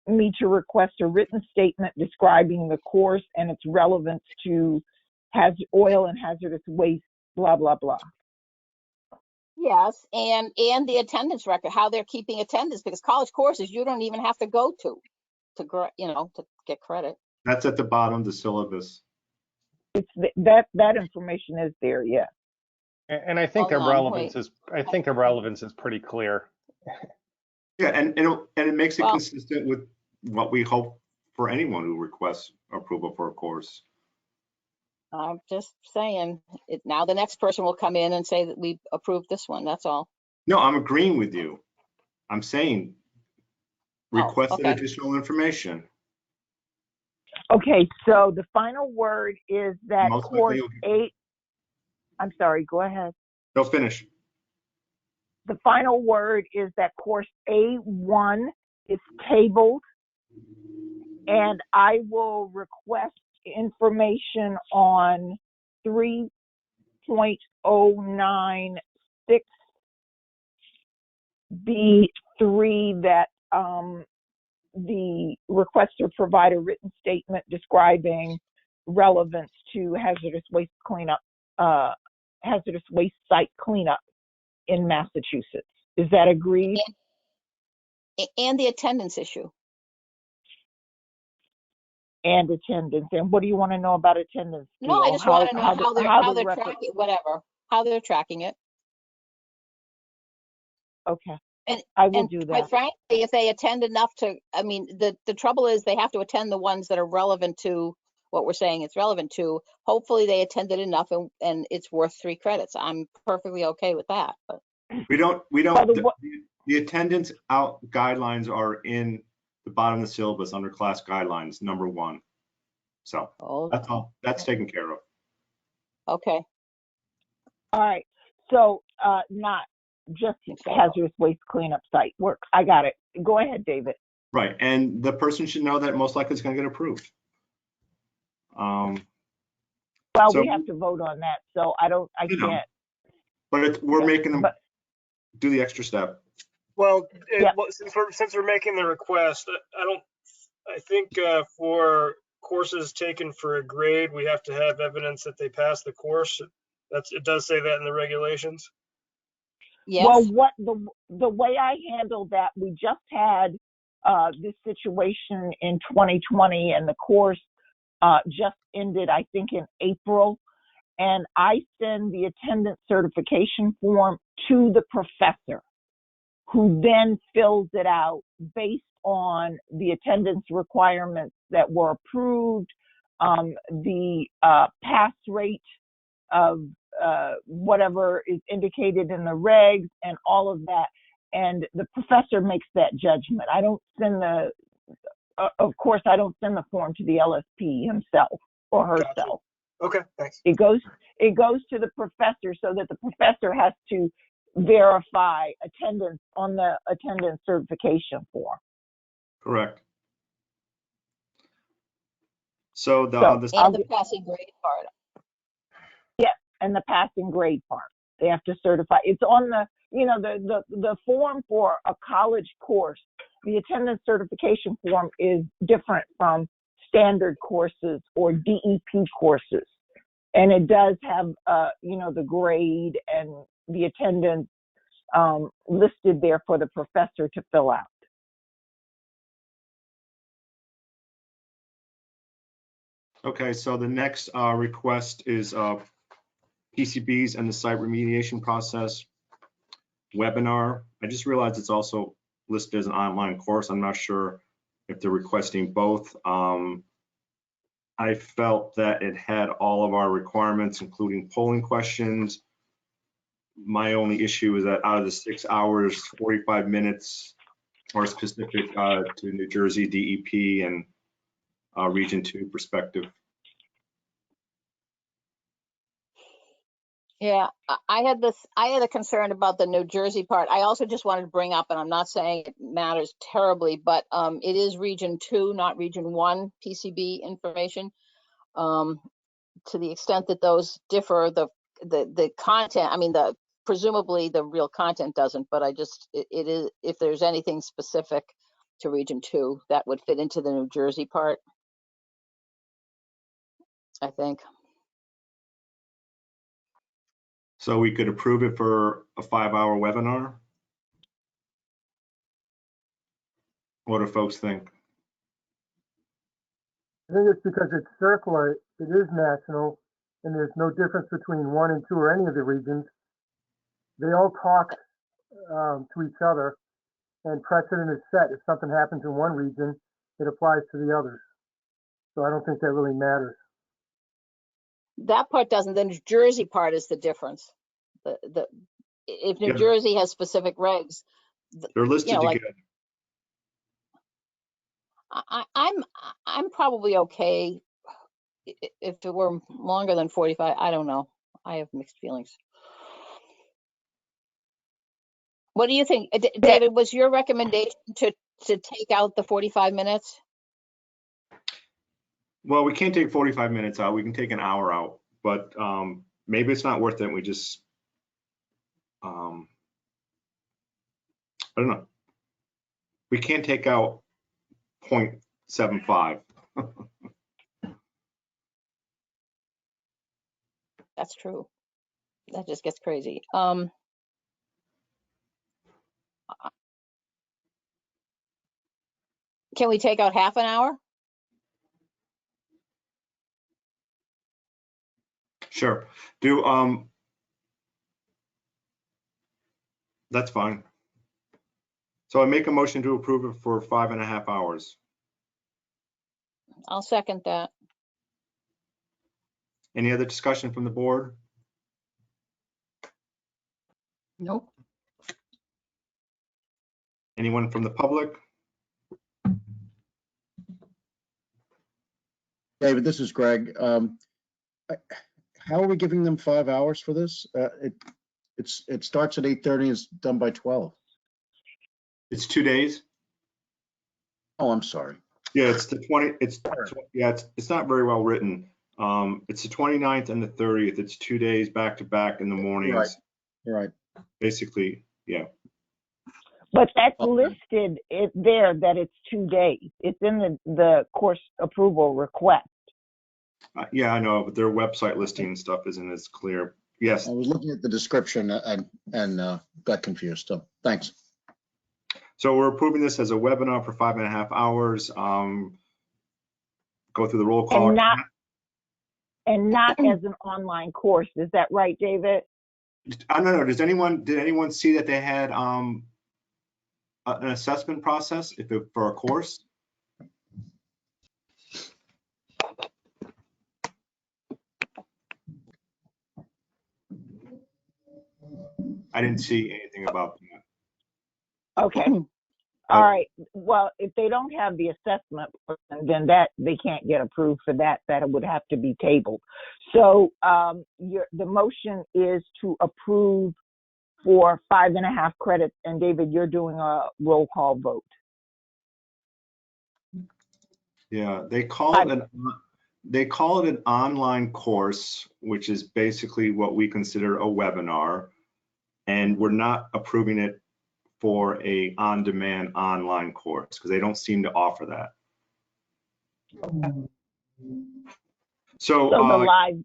Speaker 1: me to request a written statement describing the course and its relevance to oil and hazardous waste, blah, blah, blah?
Speaker 3: yes, and the attendance record, how they're keeping attendance, because college courses you don't even have to go to get credit.
Speaker 4: That's at the bottom of the syllabus.
Speaker 1: It's that information is there, yeah.
Speaker 7: And I think
Speaker 3: Hold
Speaker 7: our
Speaker 3: on,
Speaker 7: relevance
Speaker 3: wait.
Speaker 7: is, I think our relevance is pretty clear.
Speaker 4: Yeah, and it makes it
Speaker 3: Well-
Speaker 4: consistent with what we hope for anyone who requests approval for a course.
Speaker 3: I'm just saying, now the next person will come in and say that we approved this one, that's all.
Speaker 4: No, I'm agreeing with you. I'm saying requested
Speaker 3: okay.
Speaker 4: additional information.
Speaker 1: Okay, so the final word is that
Speaker 4: Most
Speaker 1: course
Speaker 4: likely-
Speaker 1: 8. I'm sorry, go ahead.
Speaker 4: No, finish.
Speaker 1: The final word is that course A1 is tabled, and I will request information on 3.096B3 that the requester provide a written statement describing relevance to hazardous waste cleanup, hazardous waste site cleanup in Massachusetts. Is that agreed?
Speaker 3: And the attendance issue.
Speaker 1: And attendance. And what do you want to know about attendance?
Speaker 3: No, I
Speaker 1: Gail?
Speaker 3: just want to know how
Speaker 1: the
Speaker 3: they're
Speaker 1: record-
Speaker 3: tracking, whatever, how they're tracking it.
Speaker 1: Okay.
Speaker 3: And
Speaker 1: I will
Speaker 3: and
Speaker 1: do
Speaker 3: quite
Speaker 1: that.
Speaker 3: frankly, if they attend enough to, I mean, the trouble is they have to attend the ones that are relevant to what we're saying it's relevant to. Hopefully they attended enough and it's worth 3 credits. I'm perfectly okay with that, but.
Speaker 4: We don't,
Speaker 1: Well,
Speaker 4: the attendance out guidelines are in the bottom of the syllabus under class guidelines, number 1. So that's all, that's taken care of.
Speaker 3: Okay.
Speaker 1: All right. So not just hazardous waste cleanup site work. I got it. Go ahead, David.
Speaker 4: Right, and the person should know that most likely it's going to get approved.
Speaker 1: Well,
Speaker 4: So-
Speaker 1: we have to vote on that, so I
Speaker 4: know.
Speaker 1: can't.
Speaker 4: But we're
Speaker 1: Yeah,
Speaker 4: making them
Speaker 1: but-
Speaker 4: do the extra step.
Speaker 5: Well,
Speaker 1: Yeah.
Speaker 5: since we're making the request, I think for courses taken for a grade, we have to have evidence that they passed the course. It does say that in the regulations.
Speaker 3: Yes.
Speaker 1: Well, what the way I handled that, we just had this situation in 2020, and the course just ended, I think, in April. And I send the attendance certification form to the professor, who then fills it out based on the attendance requirements that were approved, the pass rate of whatever is indicated in the regs, and all of that. And the professor makes that judgment. I don't send of course, I don't send the form to the LSP himself or herself.
Speaker 5: Gotcha. Okay, thanks.
Speaker 1: It goes to the professor, so that the professor has to verify attendance on the attendance certification form.
Speaker 4: Correct. So the
Speaker 3: And the passing grade part.
Speaker 1: And the passing grade part, they have to certify. It's on the form for a college course. The attendance certification form is different from standard courses or DEP courses, and it does have the grade and the attendance listed there for the professor to fill out.
Speaker 4: Okay, so the next request is PCBs and the site remediation process webinar. I just realized it's also listed as an online course. I'm not sure if they're requesting both. I felt that it had all of our requirements, including polling questions. My only issue is that out of the 6 hours, 45 minutes are specific to New Jersey DEP and Region 2 perspective.
Speaker 3: Yeah, I had a concern about the New Jersey part. I also just wanted to bring up, and I'm not saying it matters terribly, but it is Region 2, not Region 1 PCB information. To the extent that those differ, the content, I mean, presumably the real content doesn't, but it is, if there's anything specific to Region 2, that would fit into the New Jersey part, I think.
Speaker 4: So we could approve it for a 5-hour webinar? What do folks think?
Speaker 6: I think it's because it's circular, it is national, and there's no difference between 1 and 2 or any of the regions, they all talk to each other, and precedent is set. If something happens in one region, it applies to the others. So I don't think that really matters.
Speaker 3: That part doesn't. The New Jersey part is the difference. If New
Speaker 4: Yeah.
Speaker 3: Jersey has specific regs,
Speaker 4: They're listed
Speaker 3: like
Speaker 4: together.
Speaker 3: I'm probably okay if it were longer than 45. I don't know. I have mixed feelings. What do you think, David? Was your recommendation to take out the 45 minutes?
Speaker 4: Well, we can't take 45 minutes out. We can take an hour out, but maybe it's not worth it. We just, I don't know. We can't take out 0.75.
Speaker 3: That's true. That just gets crazy. Can we take out half an hour?
Speaker 4: Sure. That's fine. So I make a motion to approve it for 5.5 hours.
Speaker 3: I'll second that.
Speaker 4: Any other discussion from the board?
Speaker 9: Nope.
Speaker 4: Anyone from the public?
Speaker 8: David, this is Greg. How are we giving them 5 hours for this? It starts at 8:30 and is done by 12.
Speaker 4: It's 2 days.
Speaker 8: Oh, I'm sorry.
Speaker 4: Yeah, it's the 20. It's not very well written. It's the 29th and the 30th. It's 2 days back to back in the mornings.
Speaker 8: Right.
Speaker 4: Basically, yeah.
Speaker 1: But that's listed there that it's 2 days. It's in the course approval request.
Speaker 4: Yeah, I know, but their website listing and stuff isn't as clear. Yes.
Speaker 8: I was looking at the description and got confused. So thanks.
Speaker 4: So we're approving this as a webinar for 5.5 hours. Go through the roll call.
Speaker 1: And not as an online course. Is that right, David?
Speaker 4: I don't know. Did anyone see that they had an assessment process for a course? I didn't see anything about that.
Speaker 1: Okay. All right. Well, if they don't have the assessment, then they can't get approved for that. That would have to be tabled. So the motion is to approve for 5.5 credits. And David, you're doing a roll call vote.
Speaker 4: Yeah, they call it an online course, which is basically what we consider a webinar, and we're not approving it for a on-demand online course because they don't seem to offer that. So
Speaker 1: the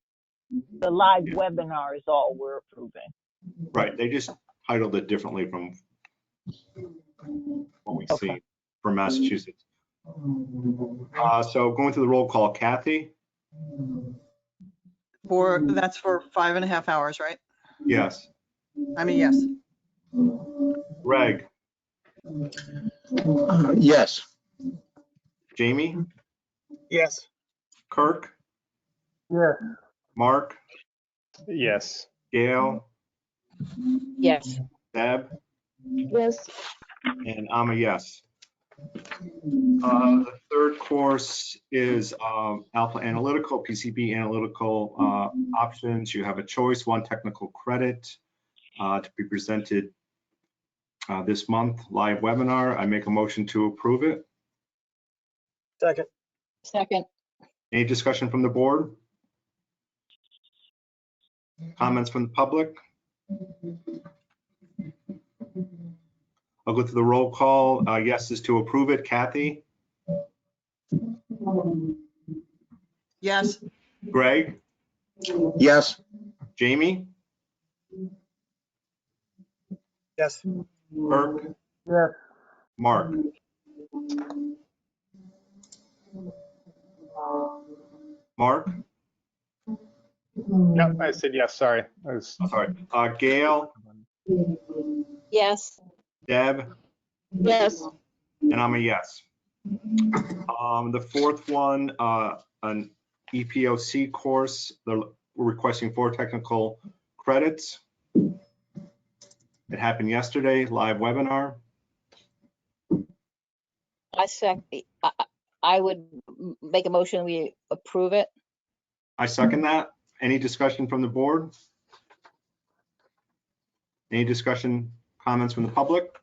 Speaker 1: live webinar is all we're approving.
Speaker 4: Right, they just titled it differently from what we see from Massachusetts. So going through the roll call, Kathy?
Speaker 9: That's for 5.5 hours, right?
Speaker 4: Yes.
Speaker 9: I mean, yes.
Speaker 4: Greg?
Speaker 8: Yes.
Speaker 4: Jamie?
Speaker 5: Yes.
Speaker 4: Kirk?
Speaker 6: Yes.
Speaker 4: Mark?
Speaker 7: Yes.
Speaker 4: Gail?
Speaker 3: Yes.
Speaker 4: Deb?
Speaker 11: Yes.
Speaker 4: And I'm a yes. The third course is Alpha Analytical, PCB Analytical options. You have a choice, 1 technical credit to be presented this month, live webinar. I make a motion to approve it.
Speaker 3: Second.
Speaker 4: Any discussion from the board? Comments from the public? I'll go through the roll call. Yes is to approve it. Kathy?
Speaker 9: Yes.
Speaker 4: Greg?
Speaker 8: Yes.
Speaker 4: Jamie?
Speaker 5: Yes.
Speaker 4: Kirk?
Speaker 6: Yes.
Speaker 4: Mark? Mark?
Speaker 7: No, I said yes, sorry. I was,
Speaker 4: I'm sorry. Gail,
Speaker 3: Yes.
Speaker 4: Deb,
Speaker 11: Yes.
Speaker 4: and I'm a yes. The fourth one, an EPOC course, they're requesting 4 technical credits. It happened yesterday, live webinar.
Speaker 3: I would make a motion, we approve it.
Speaker 4: I second that. Any discussion from the board? Any discussion, comments from the public?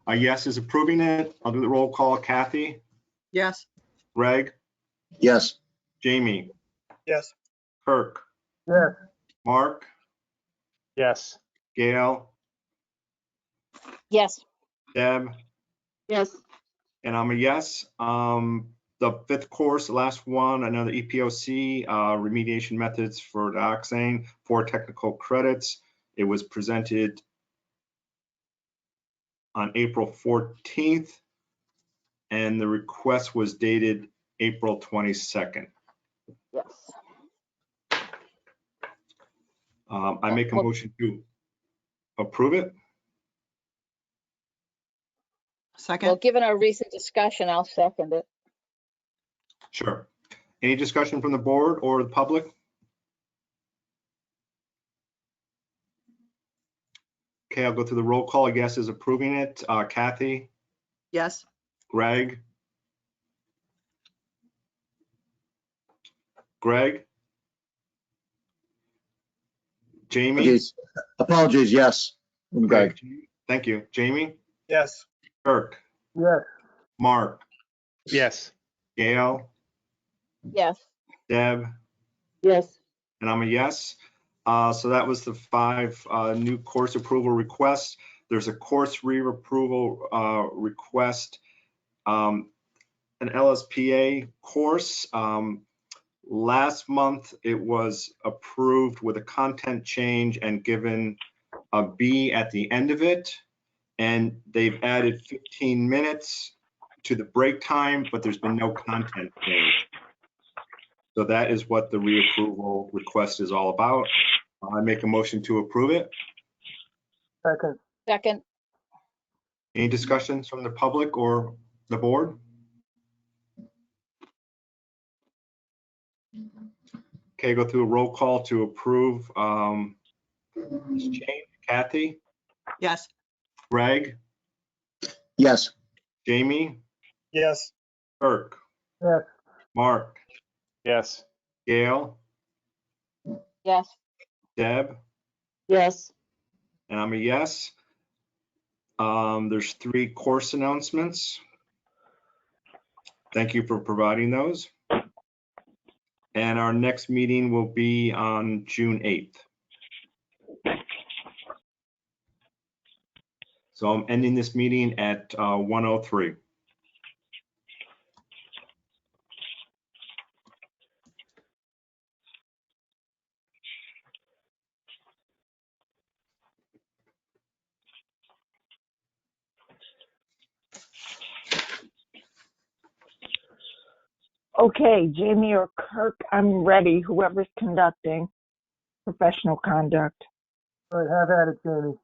Speaker 4: A yes is approving it. I'll do the roll call. Kathy,
Speaker 9: Yes.
Speaker 4: Greg,
Speaker 8: Yes.
Speaker 4: Jamie,
Speaker 5: Yes.
Speaker 4: Kirk,
Speaker 6: Yes.
Speaker 4: Mark,
Speaker 7: yes.
Speaker 4: Gail,
Speaker 3: Yes.
Speaker 4: Deb,
Speaker 11: Yes.
Speaker 4: and I'm a yes. The fifth course, the last one, another EPOC, remediation methods for dioxane, 4 technical credits. It was presented on April 14th, and the request was dated April 22nd.
Speaker 3: Yes.
Speaker 4: I make a motion to approve it.
Speaker 3: Well,
Speaker 9: Second.
Speaker 3: given our recent discussion, I'll second it.
Speaker 4: Sure. Any discussion from the board or the public? Okay, I'll go through the roll call. I guess is approving it. Kathy,
Speaker 9: Yes.
Speaker 4: Greg, Jamie,
Speaker 8: Apologies, yes. From Greg.
Speaker 4: Thank you. Jamie,
Speaker 5: Yes.
Speaker 4: Kirk,
Speaker 6: Yes.
Speaker 4: Mark,
Speaker 7: Yes.
Speaker 4: Gail,
Speaker 3: Yes.
Speaker 4: Deb,
Speaker 11: Yes.
Speaker 4: and I'm a yes. So that was the 5 new course approval requests. There's a course re-approval request, an LSPA course. Last month, it was approved with a content change and given a B at the end of it. And they've added 15 minutes to the break time, but there's been no content change. So that is what the reapproval request is all about. I make a motion to approve it.
Speaker 6: Second.
Speaker 3: Second.
Speaker 4: Any discussions from the public or the board? Okay, go through a roll call to approve this change. Kathy,
Speaker 9: Yes.
Speaker 4: Greg,
Speaker 8: Yes.
Speaker 4: Jamie,
Speaker 5: Yes.
Speaker 4: Kirk,
Speaker 6: Yes.
Speaker 4: Mark,
Speaker 7: Yes.
Speaker 4: Gail,
Speaker 3: Yes.
Speaker 4: Deb,
Speaker 11: Yes.
Speaker 4: and I'm a yes. There's 3 course announcements. Thank you for providing those. And our next meeting will be on June 8th. So I'm ending this meeting at 1:03.
Speaker 1: Okay, Jamie or Kirk, I'm ready. Whoever's conducting professional conduct.
Speaker 6: All right, have at it, Jamie.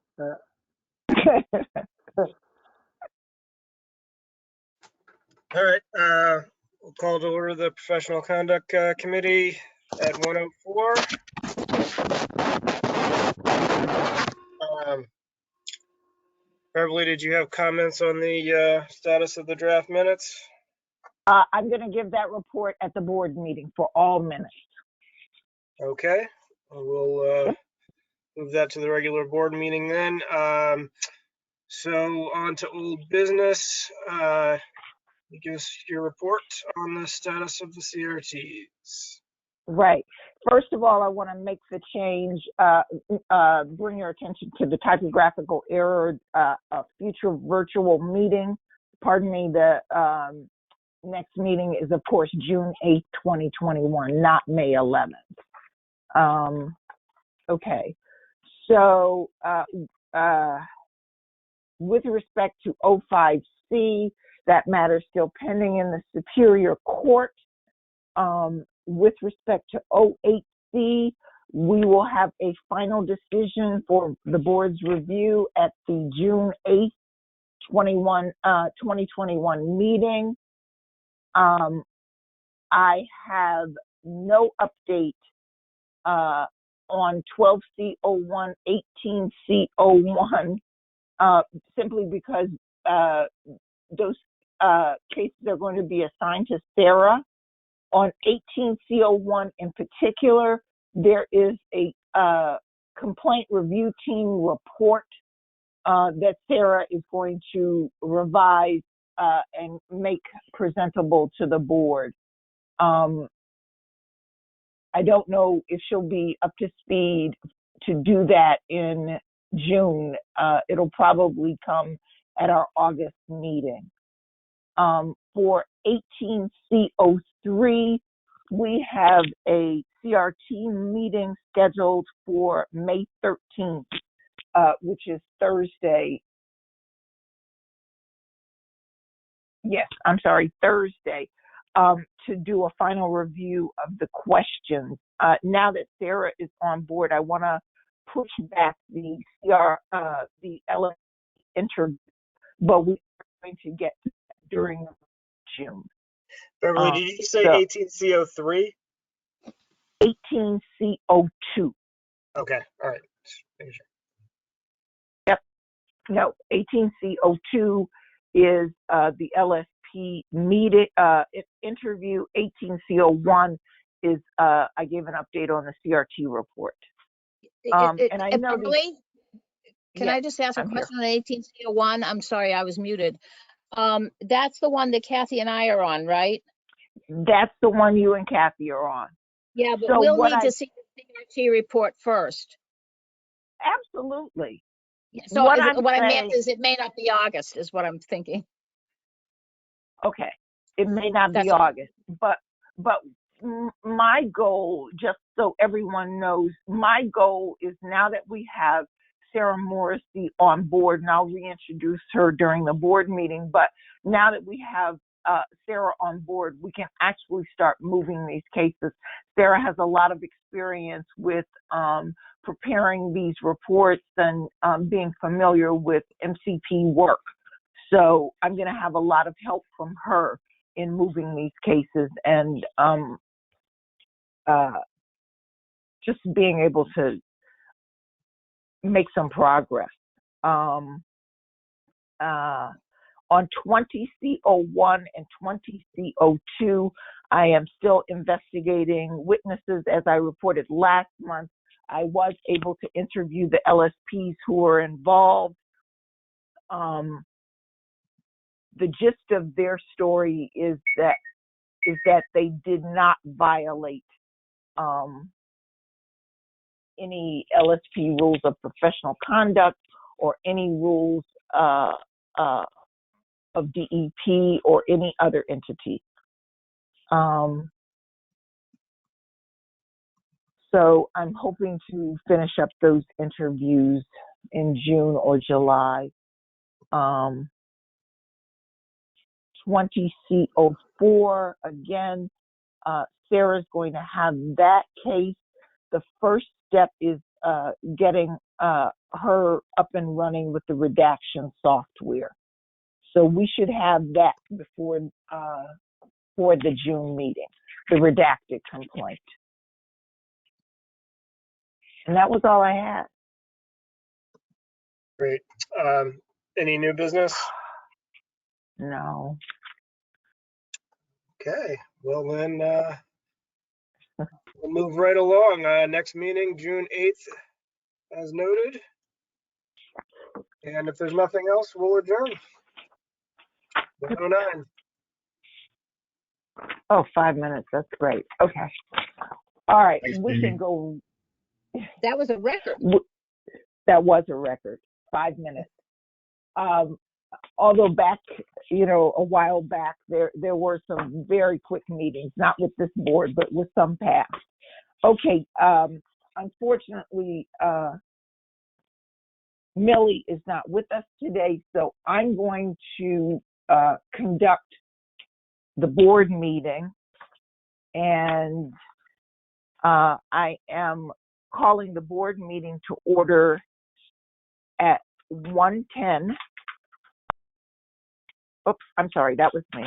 Speaker 5: All right. We'll call to order the Professional Conduct Committee at 1:04. Beverly, did you have comments on the status of the draft minutes?
Speaker 1: I'm going to give that report at the board meeting for all minutes.
Speaker 5: Okay. We'll move that to the regular board meeting then. So on to old business. Give us your report on the status of the CRTs.
Speaker 1: Right. First of all, I want to make the change, bring your attention to the typographical error, a future virtual meeting. Pardon me, the next meeting is, of course, June 8th, 2021, not May 11th. Okay. So with respect to 05C, that matter is still pending in the Superior Court. With respect to OHC, we will have a final decision for the board's review at the June 8th, 2021 meeting. I have no update on 12C01, 18C01, simply because those cases are going to be assigned to Sarah. On 18C01 in particular, there is a complaint review team report that Sarah is going to revise and make presentable to the board. I don't know if she'll be up to speed to do that in June. It'll probably come at our August meeting. For 18C03, we have a CRT meeting scheduled for May 13th, which is Thursday. Yes, I'm sorry, Thursday, to do a final review of the questions. Now that Sarah is on board, I want to push back the LSP interview, but we're going to get to that during June.
Speaker 5: Beverly, did you say 18C03?
Speaker 1: 18C02.
Speaker 5: Okay, all right. Make sure.
Speaker 1: Yep. No, 18C02 is the LSP meeting interview. 18C01 is I gave an update on the CRT report. And I know
Speaker 3: Beverly, can I just ask a question on 18C01? I'm sorry, I was muted. That's the one that Kathy and I are on, right?
Speaker 1: That's the one you and Kathy are on.
Speaker 3: Yeah, but
Speaker 1: So
Speaker 3: we'll need to see the CRT report first.
Speaker 1: Absolutely.
Speaker 3: So
Speaker 1: what
Speaker 3: I
Speaker 1: saying,
Speaker 3: meant is it may not be August, is what I'm thinking.
Speaker 1: Okay, it may not
Speaker 3: That's
Speaker 1: be
Speaker 3: all.
Speaker 1: August, but my goal, just so everyone knows, my goal is now that we have Sarah Morrissey on board, and I'll reintroduce her during the board meeting, but now that we have Sarah on board, we can actually start moving these cases. Sarah has a lot of experience with preparing these reports and being familiar with MCP work. So I'm going to have a lot of help from her in moving these cases and just being able to make some progress. On 20C01 and 20C02, I am still investigating witnesses. As I reported last month, I was able to interview the LSPs who were involved. The gist of their story is that they did not violate any LSP rules of professional conduct or any rules of DEP or any other entity. So I'm hoping to finish up those interviews in June or July. 20C04, again, Sarah's going to have that case. The first step is getting her up and running with the redaction software. So we should have that before for the June meeting, the redacted complaint. And that was all I had.
Speaker 5: Great. Any new business?
Speaker 1: No.
Speaker 5: Okay. Well, then we'll move right along. Next meeting, June 8th, as noted. And if there's nothing else, we'll adjourn. 109.
Speaker 1: Oh, 5 minutes. That's great. Okay. All right.
Speaker 8: Thanks,
Speaker 1: we
Speaker 8: Amy.
Speaker 1: can go.
Speaker 3: That was a record.
Speaker 1: That was a record. 5 minutes. Although back, a while back, there were some very quick meetings, not with this board, but with some past. Okay. Unfortunately, Millie is not with us today, so I'm going to conduct the board meeting. and I am calling the board meeting to order at 1:10. Oops, I'm sorry, that was me.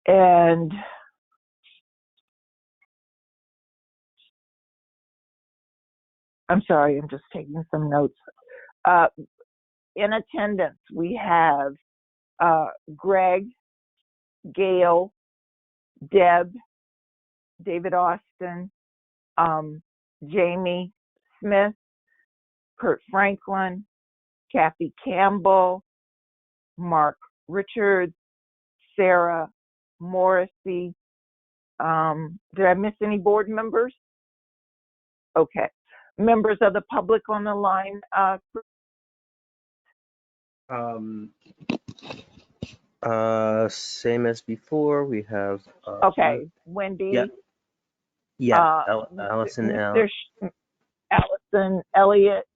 Speaker 1: And I'm sorry, I'm just taking some notes. In attendance, we have Greg, Gail, Deb, David Austin, Jamie Smith, Kurt Franklin, Kathy Campbell, Mark Richards, Sarah Morrissey. Did I miss any board members? Okay. Members of the public on the line.
Speaker 2: Same as before. We have.
Speaker 1: Okay. Wendy.
Speaker 2: Yeah. Yeah. Allison.
Speaker 1: Mr. Allison Elliott,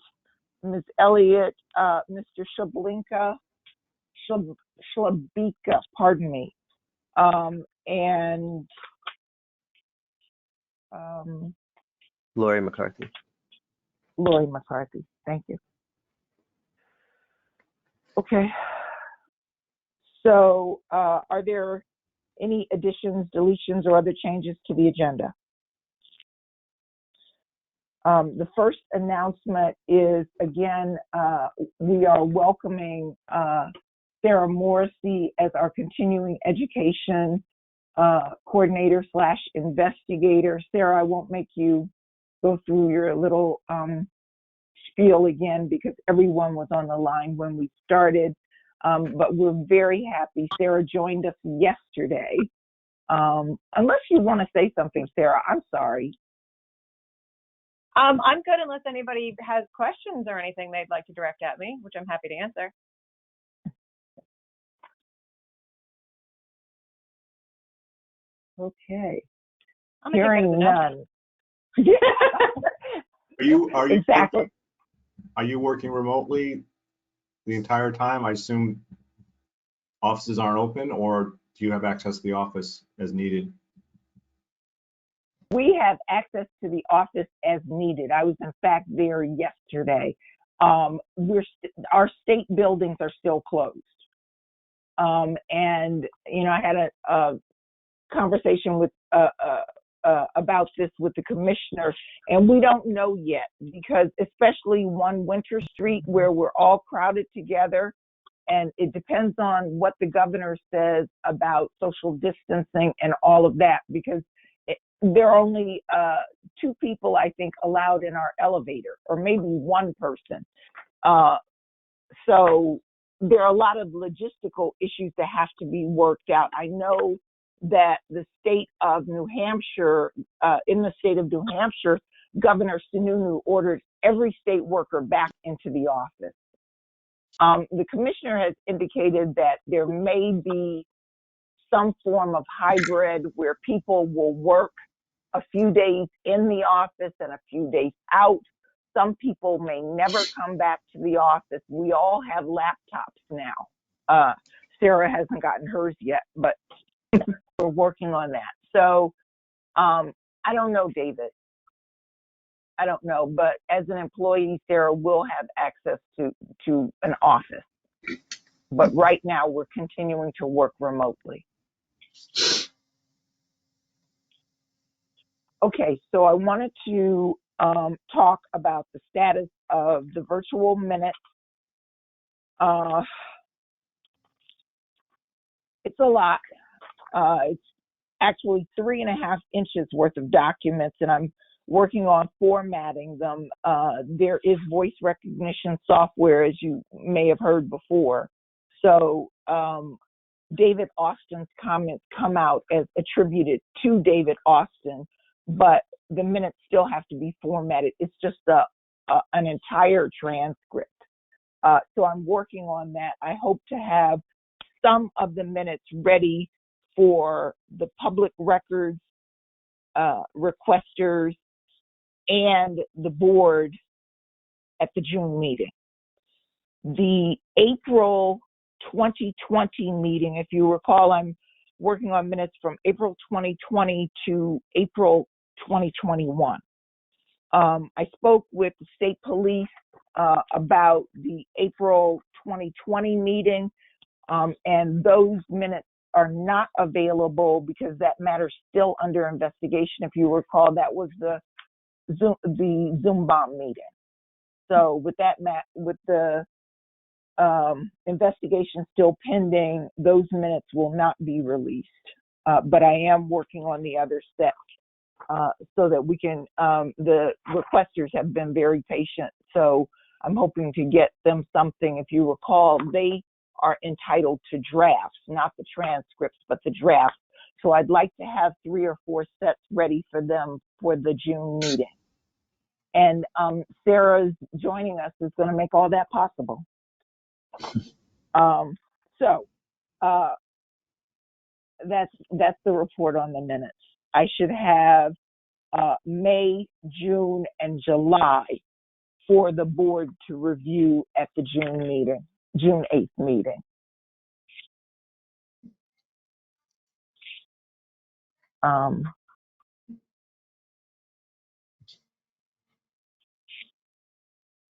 Speaker 1: Ms. Elliott, Mr. Shablinka, Shlabika, pardon me, and
Speaker 2: Lori McCarthy.
Speaker 1: Lori McCarthy. Thank you. Okay. So, are there any additions, deletions, or other changes to the agenda? The first announcement is, again, we are welcoming Sarah Morrissey as our continuing education coordinator / investigator. Sarah, I won't make you go through your little spiel again because everyone was on the line when we started, but we're very happy. Sarah joined us yesterday. Unless you want to say something, Sarah, I'm sorry.
Speaker 10: I'm good unless anybody has questions or anything they'd like to direct at me, which I'm happy to answer.
Speaker 1: Okay.
Speaker 10: Hearing
Speaker 1: none.
Speaker 4: Are you
Speaker 1: exactly?
Speaker 4: Are you working remotely the entire time? I assume offices aren't open, or do you have access to the office as needed?
Speaker 1: We have access to the office as needed. I was in fact there yesterday. Our state buildings are still closed. And you know, I had a conversation with about this with the commissioner, and we don't know yet because especially 1 Winter Street where we're all crowded together, and it depends on what the governor says about social distancing and all of that, because there are only 2 people, I think, allowed in our elevator, or maybe 1 person. So there are a lot of logistical issues that have to be worked out. I know that the state of New Hampshire, in the state of New Hampshire, Governor Sununu ordered every state worker back into the office. The commissioner has indicated that there may be some form of hybrid where people will work a few days in the office and a few days out. Some people may never come back to the office. We all have laptops now. Sarah hasn't gotten hers yet, but we're working on that. So I don't know, David. I don't know, but as an employee, Sarah will have access to an office. But right now, we're continuing to work remotely. Okay, so I wanted to talk about the status of the virtual minutes. It's a lot. It's actually 3.5 inches worth of documents, and I'm working on formatting them. There is voice recognition software, as you may have heard before. So David Austin's comments come out as attributed to David Austin, but the minutes still have to be formatted. It's just an entire transcript. So I'm working on that. I hope to have some of the minutes ready for the public records requesters and the board at the June meeting. The April 2020 meeting, if you recall, I'm working on minutes from April 2020 to April 2021. I spoke with the state police about the April 2020 meeting, and those minutes are not available because that matter's still under investigation. If you recall, that was the Zoom bomb meeting. So with that, with the investigation still pending, those minutes will not be released. But I am working on the other steps so that we can, the requesters have been very patient. So I'm hoping to get them something. If you recall, they are entitled to drafts, not the transcripts, but the drafts. So I'd like to have 3 or 4 sets ready for them for the June meeting. And Sarah's joining us is going to make all that possible. That's the report on the minutes. I should have May, June, and July for the board to review at the June 8th meeting.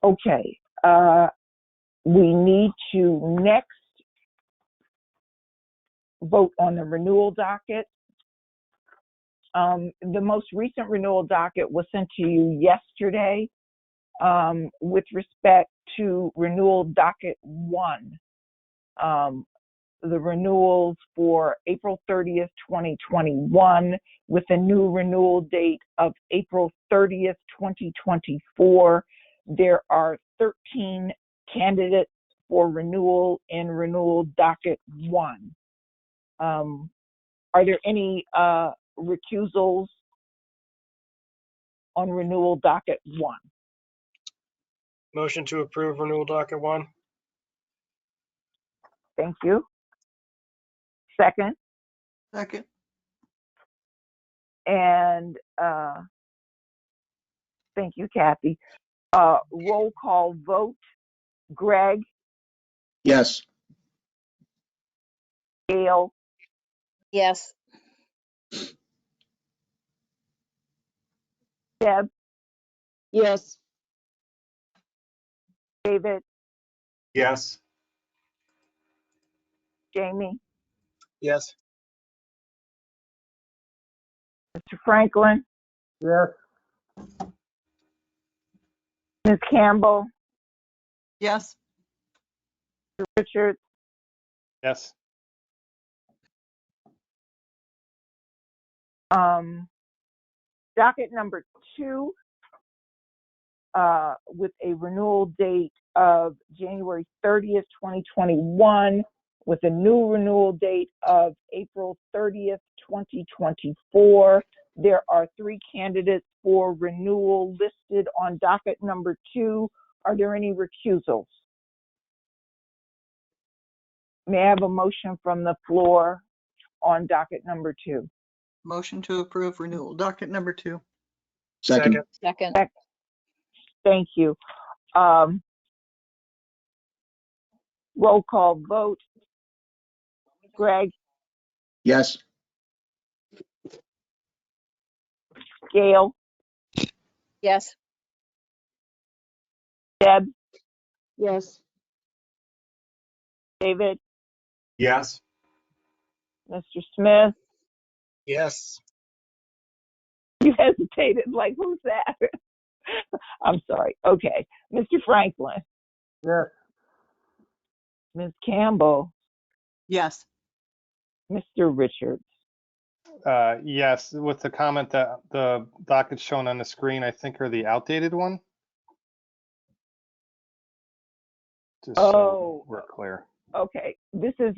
Speaker 1: Okay, we need to next vote on the renewal docket. The most recent renewal docket was sent to you yesterday with respect to renewal docket 1. The renewals for April 30th, 2021, with a new renewal date of April 30th, 2024. There are 13 candidates for renewal in renewal docket 1. Are there any recusals on renewal docket 1?
Speaker 5: Motion to approve renewal docket 1.
Speaker 1: Thank you. Second.
Speaker 9: Second.
Speaker 1: And thank you, Kathy. Roll call vote. Greg,
Speaker 8: Yes.
Speaker 1: Gail,
Speaker 3: Yes.
Speaker 1: Deb,
Speaker 11: Yes.
Speaker 1: David,
Speaker 4: Yes.
Speaker 1: Jamie,
Speaker 5: Yes.
Speaker 1: Mr. Franklin,
Speaker 6: Yes.
Speaker 1: Ms. Campbell,
Speaker 9: Yes.
Speaker 1: Mr. Richards,
Speaker 7: Yes.
Speaker 1: docket number 2, with a renewal date of January 30th, 2021, with a new renewal date of April 30th, 2024. There are 3 candidates for renewal listed on docket number 2. Are there any recusals? May I have a motion from the floor on docket number 2?
Speaker 9: Motion to approve renewal docket number 2.
Speaker 8: Second.
Speaker 3: Second.
Speaker 1: Thank you. Roll call vote. Greg,
Speaker 8: Yes.
Speaker 1: Gail,
Speaker 3: Yes.
Speaker 1: Deb,
Speaker 11: Yes.
Speaker 1: David,
Speaker 4: Yes.
Speaker 1: Mr. Smith.
Speaker 5: Yes.
Speaker 1: You hesitated, like, who's that? I'm sorry. Okay. Mr. Franklin,
Speaker 6: Yes.
Speaker 1: Ms. Campbell,
Speaker 9: Yes.
Speaker 1: Mr. Richards.
Speaker 7: Yes, with the comment that the dockets shown on the screen, I think are the outdated one. Just so we're clear.
Speaker 1: Okay. This is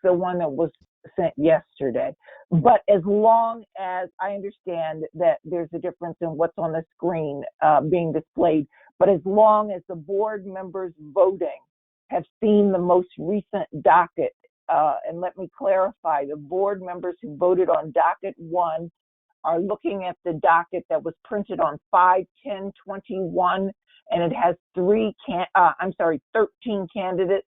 Speaker 1: the one that was sent yesterday. But as long as I understand that there's a difference in what's on the screen being displayed, but as long as the board members voting have seen the most recent docket, and let me clarify, the board members who voted on docket 1 are looking at the docket that was printed on 5/10/21, and it has 13 candidates,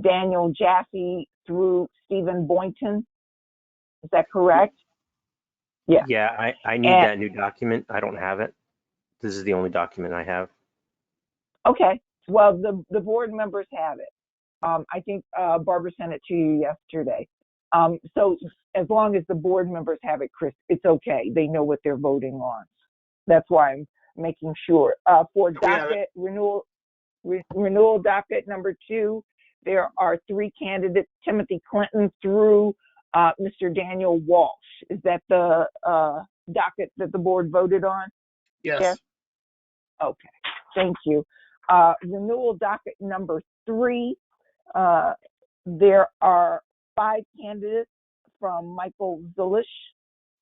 Speaker 1: Daniel Jaffe through Stephen Boynton. Is that correct? Yeah.
Speaker 2: Yeah, I need
Speaker 1: And
Speaker 2: that new document. I don't have it. This is the only document I have.
Speaker 1: okay, well, the board members have it. I think Barbara sent it to you yesterday. So as long as the board members have it, Chris, it's okay. They know what they're voting on. That's why I'm making sure. For
Speaker 5: We have it.
Speaker 1: docket renewal docket number 2, there are 3 candidates, Timothy Clinton through Mr. Daniel Walsh. Is that the docket that the board voted on?
Speaker 5: Yes.
Speaker 1: Okay, thank you. Renewal docket number 3, there are 5 candidates from Michael Zulish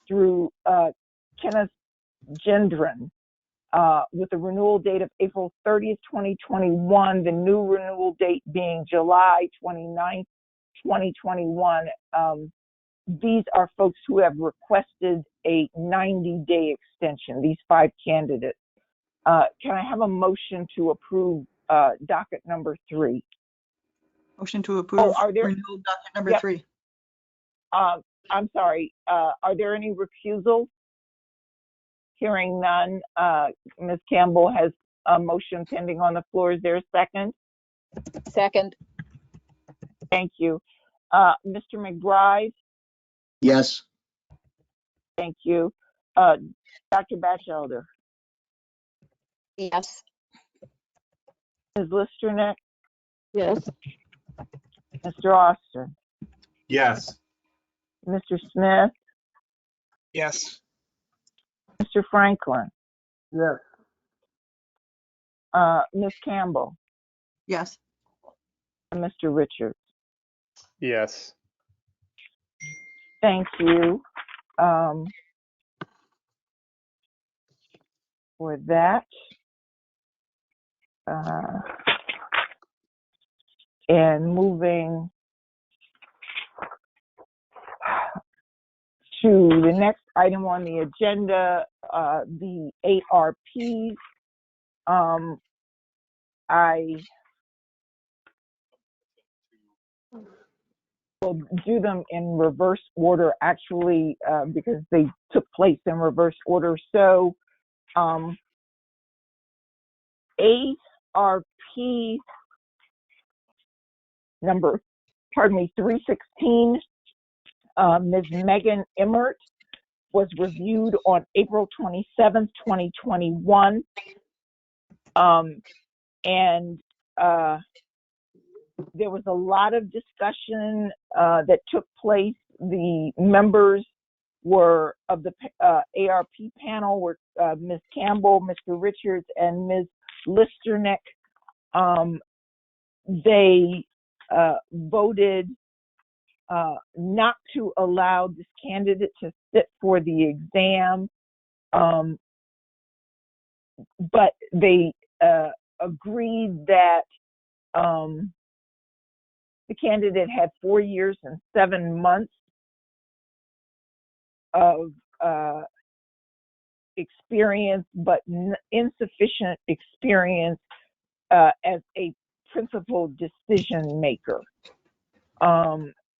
Speaker 1: through Kenneth Gendron, with a renewal date of April 30th, 2021, the new renewal date being July 29th, 2021. These are folks who have requested a 90-day extension, these 5 candidates. Can I have a motion to approve docket number 3?
Speaker 9: Motion to approve
Speaker 1: are there?
Speaker 9: renewal docket number
Speaker 1: Yep.
Speaker 9: 3.
Speaker 1: I'm sorry. Are there any recusals? Hearing none. Ms. Campbell has a motion pending on the floor. Is there a second?
Speaker 3: Second,
Speaker 1: Thank you. Mr. McBride,
Speaker 8: Yes.
Speaker 1: thank you. Dr. Batchelder,
Speaker 3: yes.
Speaker 1: Ms. Listernick,
Speaker 11: Yes.
Speaker 1: Mr. Austin,
Speaker 4: Yes.
Speaker 1: Mr. Smith,
Speaker 5: Yes.
Speaker 1: Mr. Franklin,
Speaker 6: Yes.
Speaker 1: Ms. Campbell,
Speaker 9: Yes.
Speaker 1: and Mr. Richards.
Speaker 7: Yes.
Speaker 1: Thank you for that. And moving to the next item on the agenda, the ARPs. I will do them in reverse order, actually, because they took place in reverse order. So, ARP number, 316, Ms. Megan Emmert, was reviewed on April 27th, 2021. And there was a lot of discussion that took place. The members were of the ARP panel were Ms. Campbell, Mr. Richards, and Ms. Listernick. They voted not to allow this candidate to sit for the exam, but they agreed that the candidate had 4 years and 7 months of experience, but insufficient experience as a principal decision maker.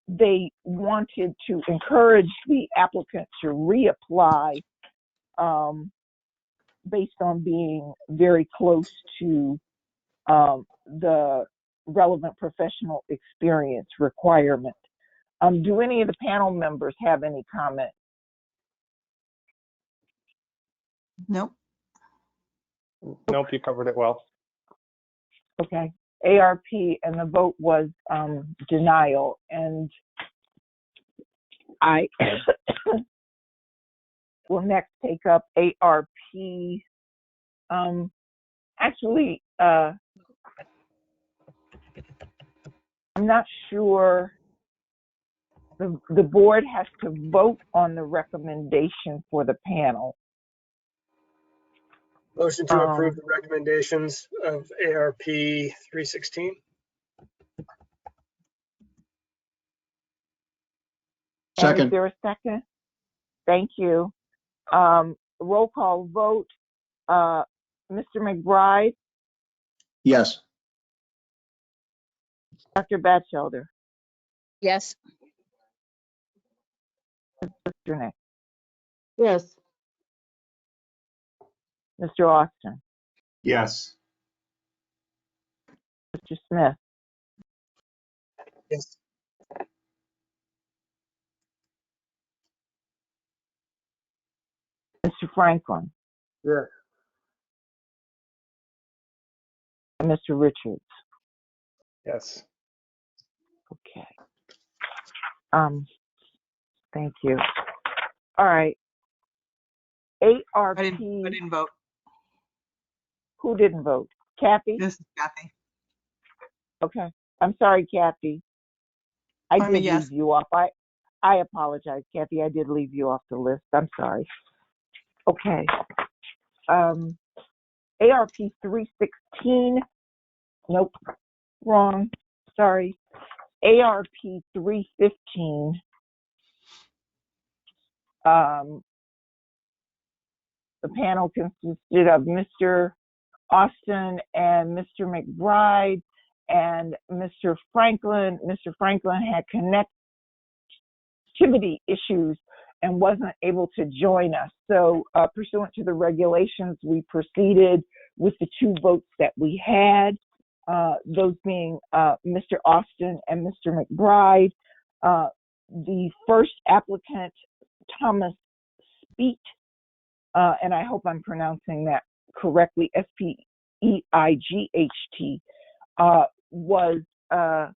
Speaker 1: They wanted to encourage the applicant to reapply based on being very close to the relevant professional experience requirement. Do any of the panel members have any comment?
Speaker 9: Nope.
Speaker 7: Nope, you covered it well.
Speaker 1: Okay. ARP, and the vote was denial. And I will next take up ARP. Actually, I'm not sure. The board has to vote on the recommendation for the panel.
Speaker 5: Motion to approve the recommendations of ARP 316.
Speaker 8: Second.
Speaker 1: Is there a second? Thank you. Roll call vote. Mr. McBride,
Speaker 8: Yes.
Speaker 1: Dr. Batchelder,
Speaker 3: Yes.
Speaker 1: Mr. Nick,
Speaker 11: Yes.
Speaker 1: Mr. Austin,
Speaker 4: Yes.
Speaker 1: Mr. Smith,
Speaker 5: Yes.
Speaker 1: Mr. Franklin,
Speaker 6: Yes.
Speaker 1: and Mr. Richards.
Speaker 7: Yes.
Speaker 1: Okay. Thank you. All right. ARP.
Speaker 9: I didn't vote.
Speaker 1: Who didn't vote? Kathy?
Speaker 9: This is Kathy.
Speaker 1: Okay. I'm sorry, Kathy. I
Speaker 9: I'm a
Speaker 1: did
Speaker 9: yes.
Speaker 1: leave you off. I apologize, Kathy. I did leave you off the list. I'm sorry. Okay. ARP 316. Nope. Wrong. Sorry. ARP 315. The panel consisted of Mr. Austin and Mr. McBride and Mr. Franklin. Mr. Franklin had connectivity issues and wasn't able to join us. So pursuant to the regulations, we proceeded with the two votes that we had, those being Mr. Austin and Mr. McBride. The first applicant, Thomas Speet, and I hope I'm pronouncing that correctly, Speight, was a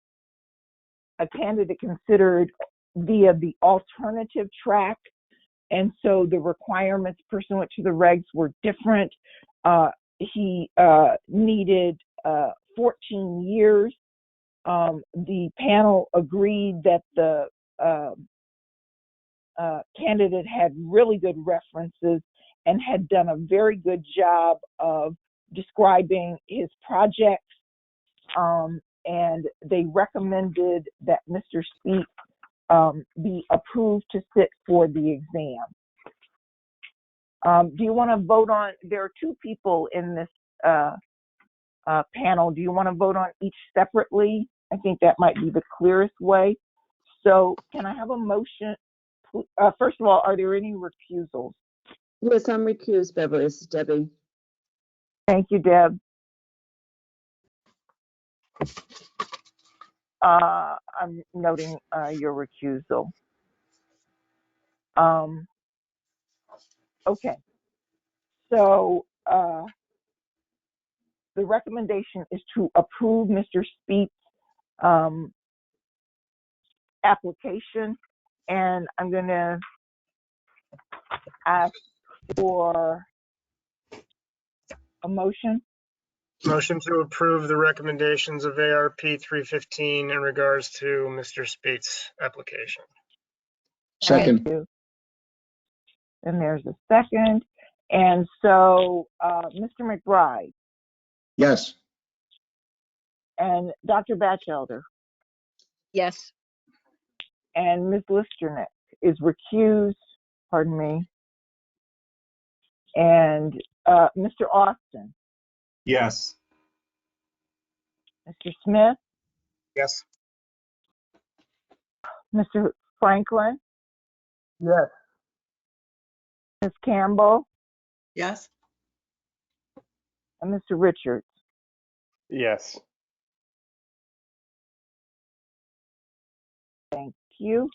Speaker 1: candidate considered via the alternative track, and so the requirements pursuant to the regs were different. He needed 14 years. The panel agreed that the candidate had really good references and had done a very good job of describing his projects, and they recommended that Mr. Speak be approved to sit for the exam. Do you want to vote on, there are two people in this panel. Do you want to vote on each separately? I think that might be the clearest way. So can I have a motion? First of all, are there any recusals?
Speaker 11: Yes, I'm recused, Beverly. This is Debbie.
Speaker 1: Thank you, Deb. I'm noting your recusal. Okay. So the recommendation is to approve Mr. Speak's application, and I'm going to ask for a motion.
Speaker 5: Motion to approve the recommendations of ARP 315 in regards to Mr. Speight's application.
Speaker 8: Second.
Speaker 1: Thank you. And there's a second. And so, Mr. McBride
Speaker 8: Yes.
Speaker 1: and Dr. Batchelder
Speaker 3: Yes.
Speaker 1: and Ms. Listernick is recused, pardon me, and Mr. Austin,
Speaker 4: Yes.
Speaker 1: Mr. Smith,
Speaker 5: Yes.
Speaker 1: Mr. Franklin,
Speaker 6: Yes.
Speaker 1: Ms. Campbell,
Speaker 9: Yes.
Speaker 1: and Mr. Richards.
Speaker 7: Yes.
Speaker 1: Thank you.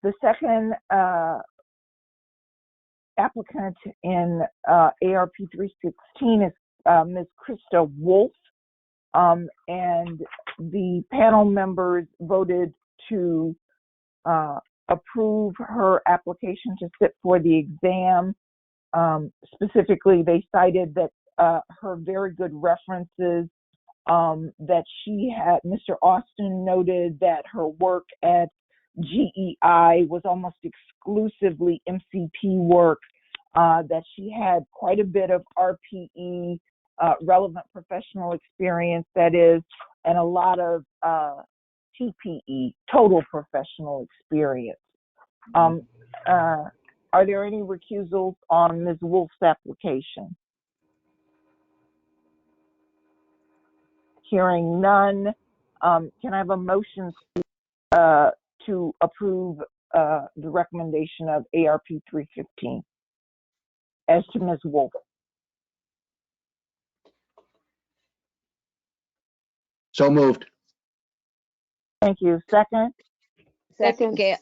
Speaker 1: The second applicant in ARP 316 is Ms. Krista Wolf, and the panel members voted to approve her application to sit for the exam. Specifically, they cited that her very good references, that she had, Mr. Austin noted that her work at GEI was almost exclusively MCP work, that she had quite a bit of RPE, relevant professional experience, that is, and a lot of TPE, total professional experience. Are there any recusals on Ms. Wolf's application? Hearing none, can I have a motion to approve the recommendation of ARP 315 as to Ms. Wolf?
Speaker 8: So moved.
Speaker 1: Thank you. Second?
Speaker 11: Second.
Speaker 3: Yes.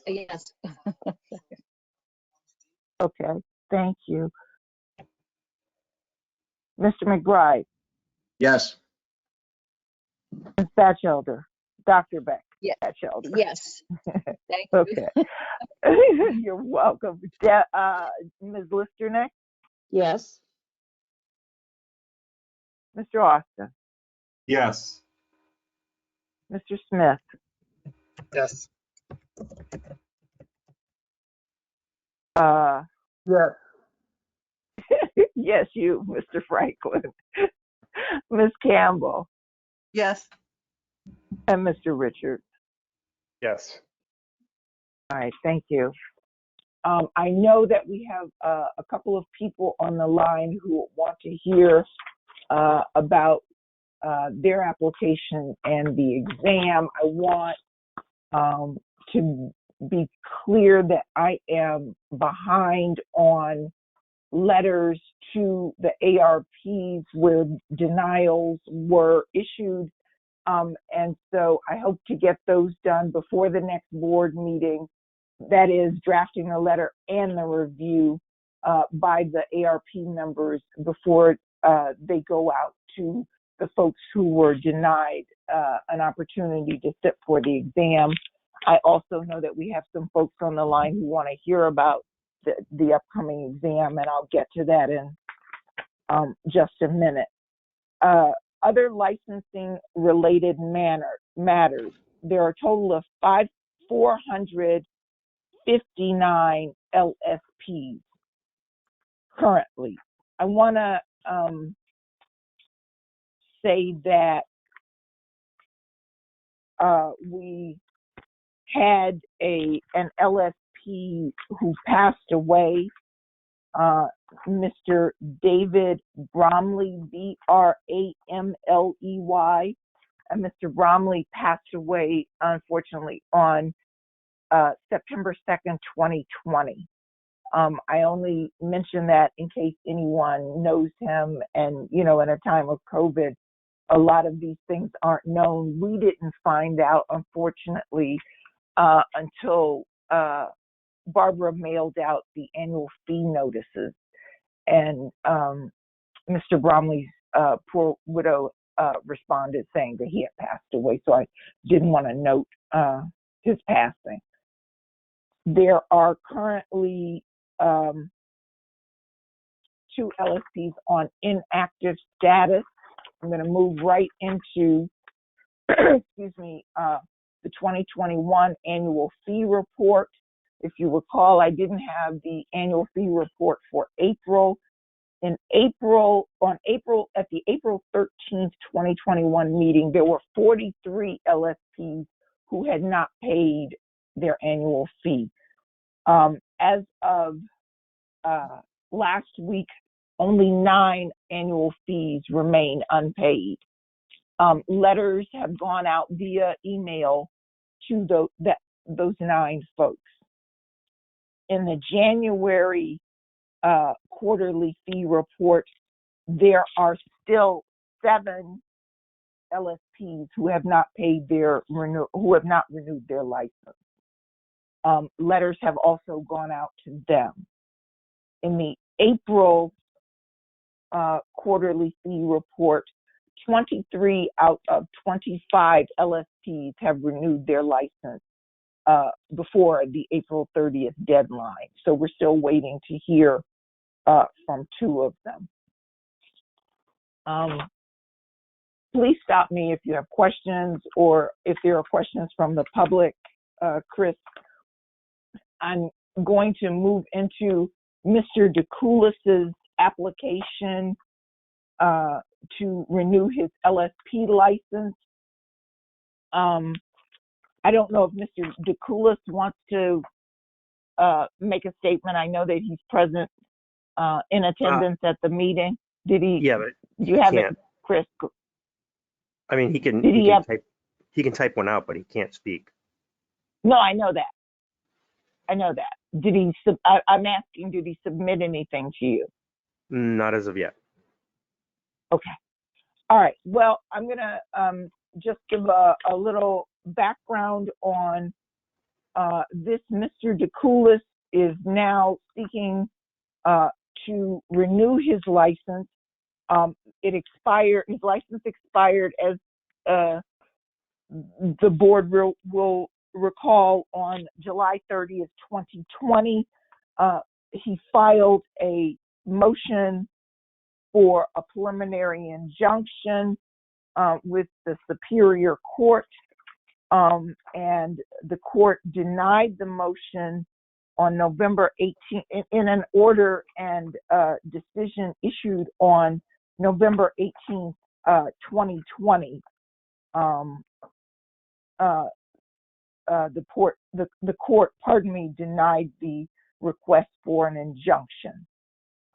Speaker 1: Okay, thank you. Mr. McBride,
Speaker 8: Yes.
Speaker 1: Ms. Batchelder, Dr. Beck,
Speaker 3: Yeah.
Speaker 1: Batchelder.
Speaker 3: Yes. Thank you.
Speaker 1: Okay. You're welcome. Ms. Listernick,
Speaker 11: Yes.
Speaker 1: Mr. Austin,
Speaker 4: Yes.
Speaker 1: Mr. Smith,
Speaker 5: Yes.
Speaker 6: Yes.
Speaker 1: yes, you, Mr. Franklin, Ms. Campbell,
Speaker 9: Yes.
Speaker 1: and Mr. Richards.
Speaker 7: Yes.
Speaker 1: All right, thank you. I know that we have a couple of people on the line who want to hear about their application and the exam. I want to be clear that I am behind on letters to the ARPs where denials were issued. And so I hope to get those done before the next board meeting. That is drafting a letter and the review by the ARP members before they go out to the folks who were denied an opportunity to sit for the exam. I also know that we have some folks on the line who want to hear about the upcoming exam, and I'll get to that in just a minute. Other licensing related matters. There are a total of 459 LSPs currently. I want to say that we had an LSP who passed away, Mr. David Bromley, Bramley, and Mr. Bromley passed away, unfortunately, on September 2nd, 2020. I only mention that in case anyone knows him, and, you know, in a time of COVID, a lot of these things aren't known. We didn't find out, unfortunately, until Barbara mailed out the annual fee notices, and Mr. Bromley's poor widow responded saying that he had passed away, so I didn't want to note his passing. There are currently 2 LSPs on inactive status. I'm going to move right into, excuse me, the 2021 annual fee report. If you recall, I didn't have the annual fee report for April. At the April 13th, 2021 meeting, there were 43 LSPs who had not paid their annual fee. As of last week, only 9 annual fees remain unpaid. Letters have gone out via email to those 9 folks. In the January quarterly fee report, there are still 7 LSPs who have not paid who have not renewed their license. Letters have also gone out to them. In the April quarterly fee report, 23 out of 25 LSPs have renewed their license before the April 30th deadline. So we're still waiting to hear from 2 of them. Please stop me if you have questions or if there are questions from the public, Chris. I'm going to move into Mr. DeCoulis's application to renew his LSP license. I don't know if Mr. DeCoulis wants to make a statement. I know that he's present in attendance at the meeting. Did he?
Speaker 2: Yeah, but
Speaker 1: Do you have it, Chris?
Speaker 2: I mean,
Speaker 1: Did he have?
Speaker 2: he can type one out, but he can't speak.
Speaker 1: No, I know that. I know that. Did he? I'm asking, did he submit anything to you?
Speaker 2: Not as of yet.
Speaker 1: Okay. All right. Well, I'm gonna just give a little background on this. Mr. DeCoulis is now seeking to renew his license. It expired. His license expired, as the board will recall, on July 30th, 2020. He filed a motion for a preliminary injunction with the Superior Court, and the court denied the motion on November 18th in an order and decision issued on November 18th, 2020. The court, denied the request for an injunction.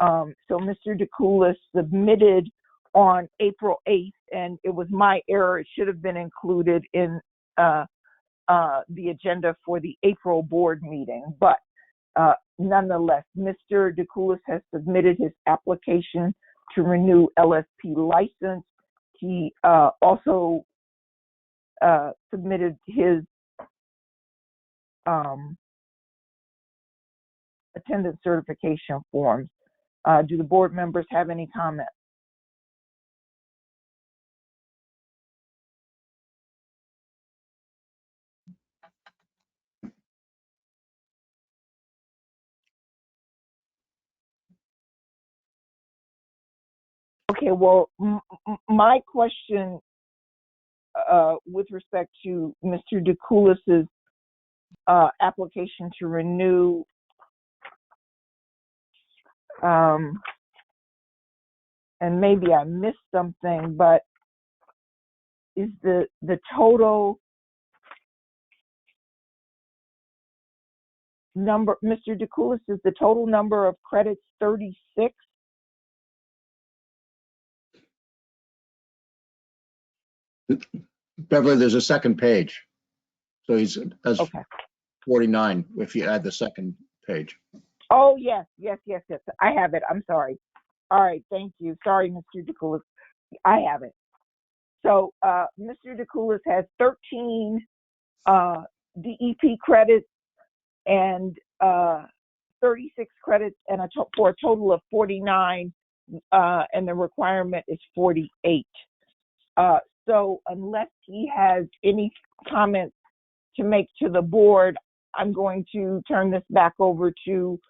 Speaker 1: So Mr. DeCoulis submitted on April 8th, and it was my error. It should have been included in the agenda for the April board meeting. But nonetheless, Mr. DeCoulis has submitted his application to renew LSP license. He also submitted his attendance certification forms. Do the board members have any comments? Okay, well, my question with respect to Mr. DeCoulis's application to renew, and maybe I missed something, but is the total number, Mr. DeCoulis, is the total number of credits 36?
Speaker 8: Beverly, there's a second page. So that's
Speaker 1: Okay.
Speaker 8: 49 if you add the second page.
Speaker 1: Oh, yes. I have it. I'm sorry. All right, thank you. Sorry, Mr. DeCoulis. I have it. So Mr. DeCoulis has 13 DEP credits and 36 credits, and for a total of 49, and the requirement is 48. So unless he has any comments to make to the board, I'm going to turn this back over to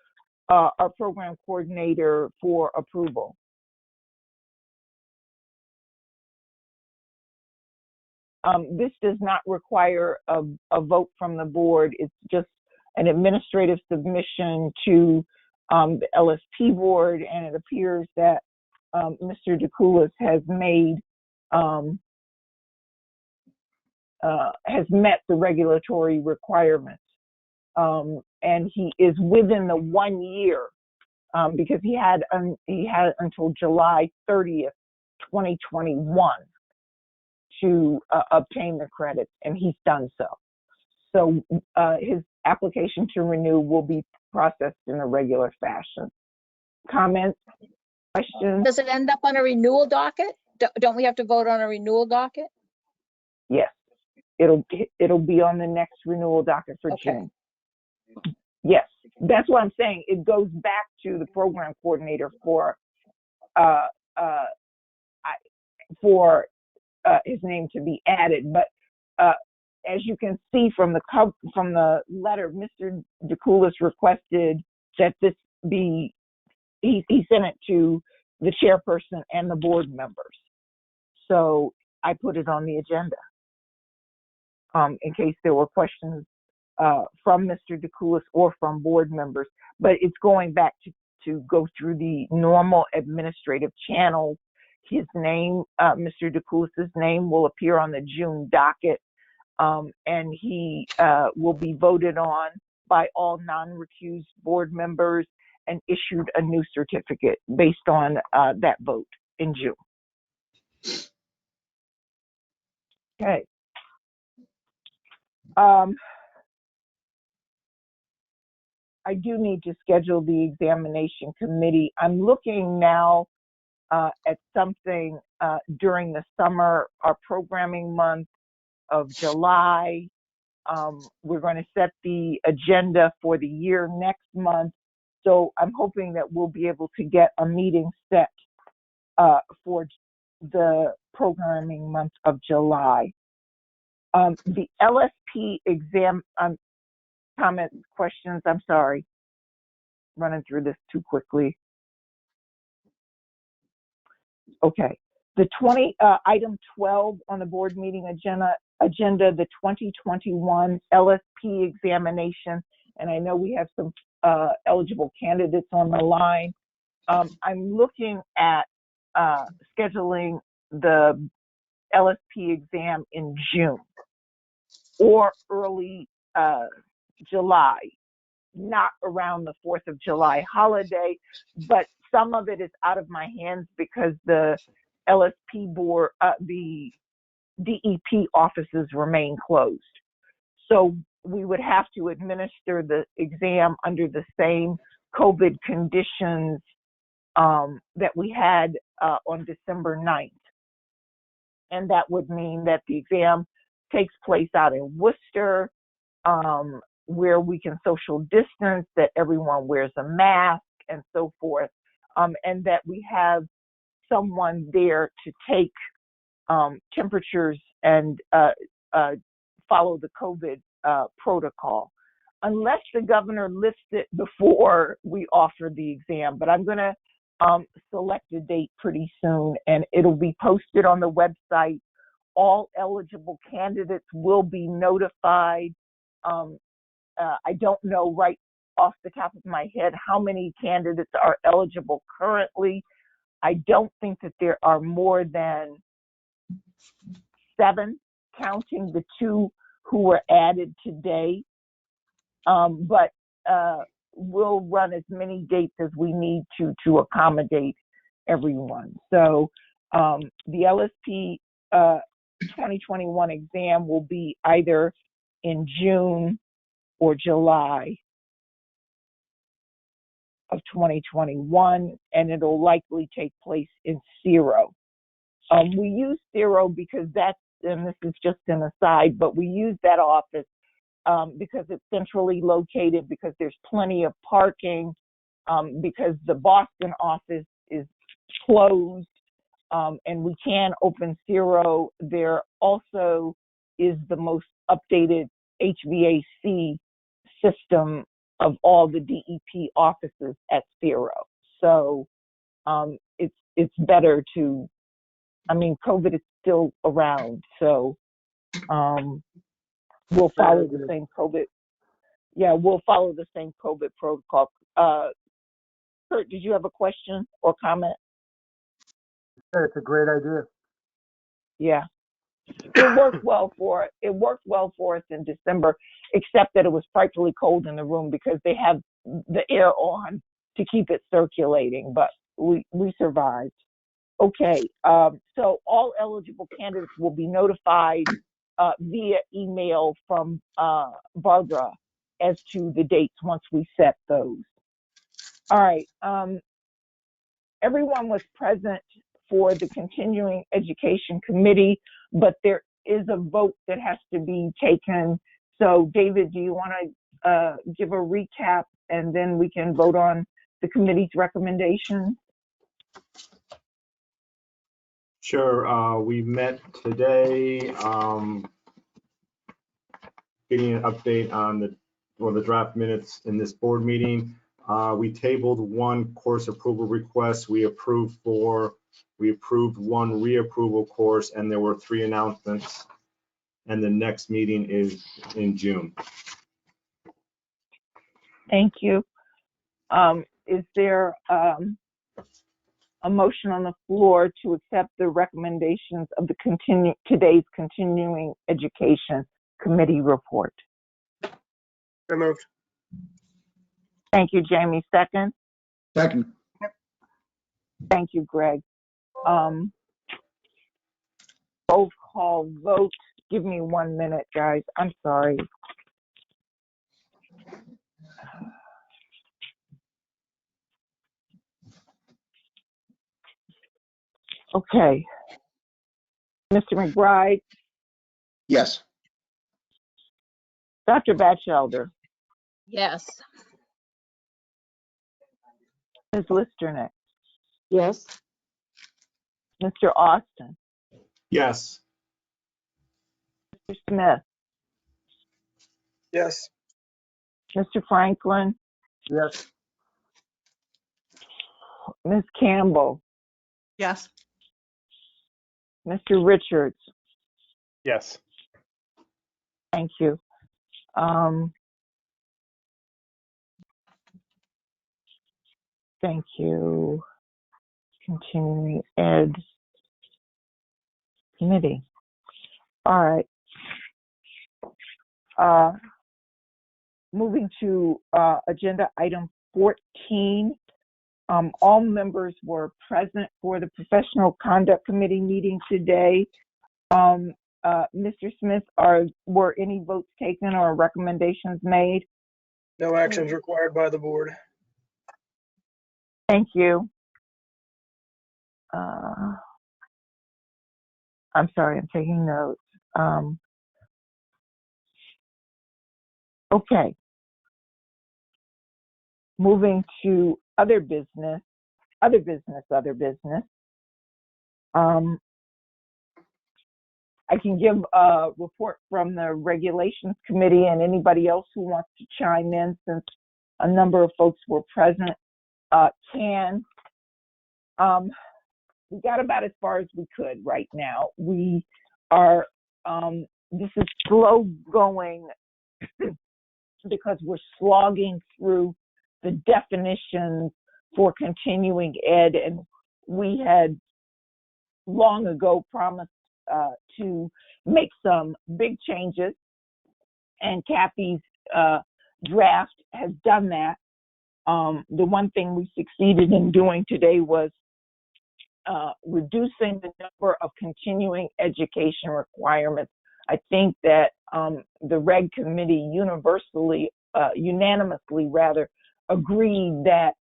Speaker 1: our program coordinator for approval. This does not require a vote from the board. It's just an administrative submission to the LSP board, and it appears that Mr. DeCoulis has met the regulatory requirements, and he is within the 1 year, because he had until July 30th, 2021 to obtain the credits, and he's done so. So his application to renew will be processed in a regular fashion. Comments, questions?
Speaker 3: Does it end up on a renewal docket? Don't we have to vote on a renewal docket?
Speaker 1: Yes, it'll be on the next renewal docket for
Speaker 3: Okay.
Speaker 1: June. Yes, that's what I'm saying. It goes back to the program coordinator for his name to be added. But as you can see from the letter, Mr. DeCoulis requested that this be, he sent it to the chairperson and the board members. So I put it on the agenda in case there were questions from Mr. DeCoulis or from board members. But it's going back to go through the normal administrative channels. His name, Mr. DeCoulis's name, will appear on the June docket, and he will be voted on by all non-recused board members and issued a new certificate based on that vote in June. Okay. I do need to schedule the examination committee. I'm looking now at something during the summer, our programming month of July. We're going to set the agenda for the year next month. So I'm hoping that we'll be able to get a meeting set for the programming month of July. The LSP exam, comments, questions, I'm sorry, running through this too quickly. Okay, the item 12 on the board meeting agenda, the 2021 LSP examination, and I know we have some eligible candidates on the line. I'm looking at scheduling the LSP exam in June or early July, not around the 4th of July holiday, but some of it is out of my hands because the LSP board, the DEP offices remain closed. So we would have to administer the exam under the same COVID conditions that we had on December 9th. And that would mean that the exam takes place out in Worcester, where we can social distance, that everyone wears a mask and so forth, and that we have someone there to take temperatures and follow the COVID protocol, unless the governor lifts it before we offer the exam. But I'm going to select a date pretty soon, and it'll be posted on the website. All eligible candidates will be notified. I don't know right off the top of my head how many candidates are eligible currently. I don't think that there are more than 7, counting the 2 who were added today. But we'll run as many dates as we need to accommodate everyone. So the LSP 2021 exam will be either in June or July of 2021, and it'll likely take place in Ciro. We use Ciro because that's, and this is just an aside, but we use that office because it's centrally located, because there's plenty of parking, because the Boston office is closed, and we can open Ciro. There also is the most updated HVAC system of all the DEP offices at Ciro. So it's better to, I mean, COVID is still around, so we'll follow the same COVID. Yeah, we'll follow the same COVID protocol. Kurt, did you have a question or comment?
Speaker 6: Yeah, it's a great idea.
Speaker 1: Yeah. It worked well for us in December, except that it was frightfully cold in the room because they have the air on to keep it circulating, but we survived. Okay, so all eligible candidates will be notified via email from Barbara as to the dates once we set those. All right, everyone was present for the Continuing Education Committee, but there is a vote that has to be taken. So David, do you want to give a recap, and then we can vote on the committee's recommendation?
Speaker 4: Sure. We met today, getting an update on the draft minutes in this board meeting. We tabled 1 course approval request. We approved 4. We approved 1 reapproval course, and there were 3 announcements. And the next meeting is in June.
Speaker 1: Thank you. Is there a motion on the floor to accept the recommendations of the today's Continuing Education Committee report?
Speaker 5: So moved.
Speaker 1: Thank you, Jamie. Second.
Speaker 8: Second.
Speaker 1: Thank you, Greg. Roll call vote. give me 1 minute, guys. I'm sorry. Okay. Mr. McBride,
Speaker 8: Yes.
Speaker 1: Dr. Batchelder,
Speaker 3: Yes.
Speaker 1: Ms. Listernick,
Speaker 11: Yes.
Speaker 1: Mr. Austin,
Speaker 4: Yes.
Speaker 1: Mr. Smith,
Speaker 5: Yes.
Speaker 1: Mr. Franklin,
Speaker 6: Yes.
Speaker 1: Ms. Campbell,
Speaker 9: Yes.
Speaker 1: Mr. Richards.
Speaker 7: Yes.
Speaker 1: Thank you. Thank you. Continuing Ed Committee. All right. Moving to agenda item 14. All members were present for the Professional Conduct Committee meeting today. Mr. Smith, were any votes taken or recommendations made?
Speaker 5: No actions required by the board.
Speaker 1: Thank you. I'm sorry, I'm taking notes. Okay. Moving to other business. I can give a report from the Regulations Committee, and anybody else who wants to chime in, since a number of folks were present, can. We got about as far as we could right now. We are, this is slow going because we're slogging through the definitions for continuing ed, and we had long ago promised to make some big changes, and Kathy's draft has done that. The one thing we succeeded in doing today was reducing the number of continuing education requirements. I think that the Reg Committee unanimously agreed that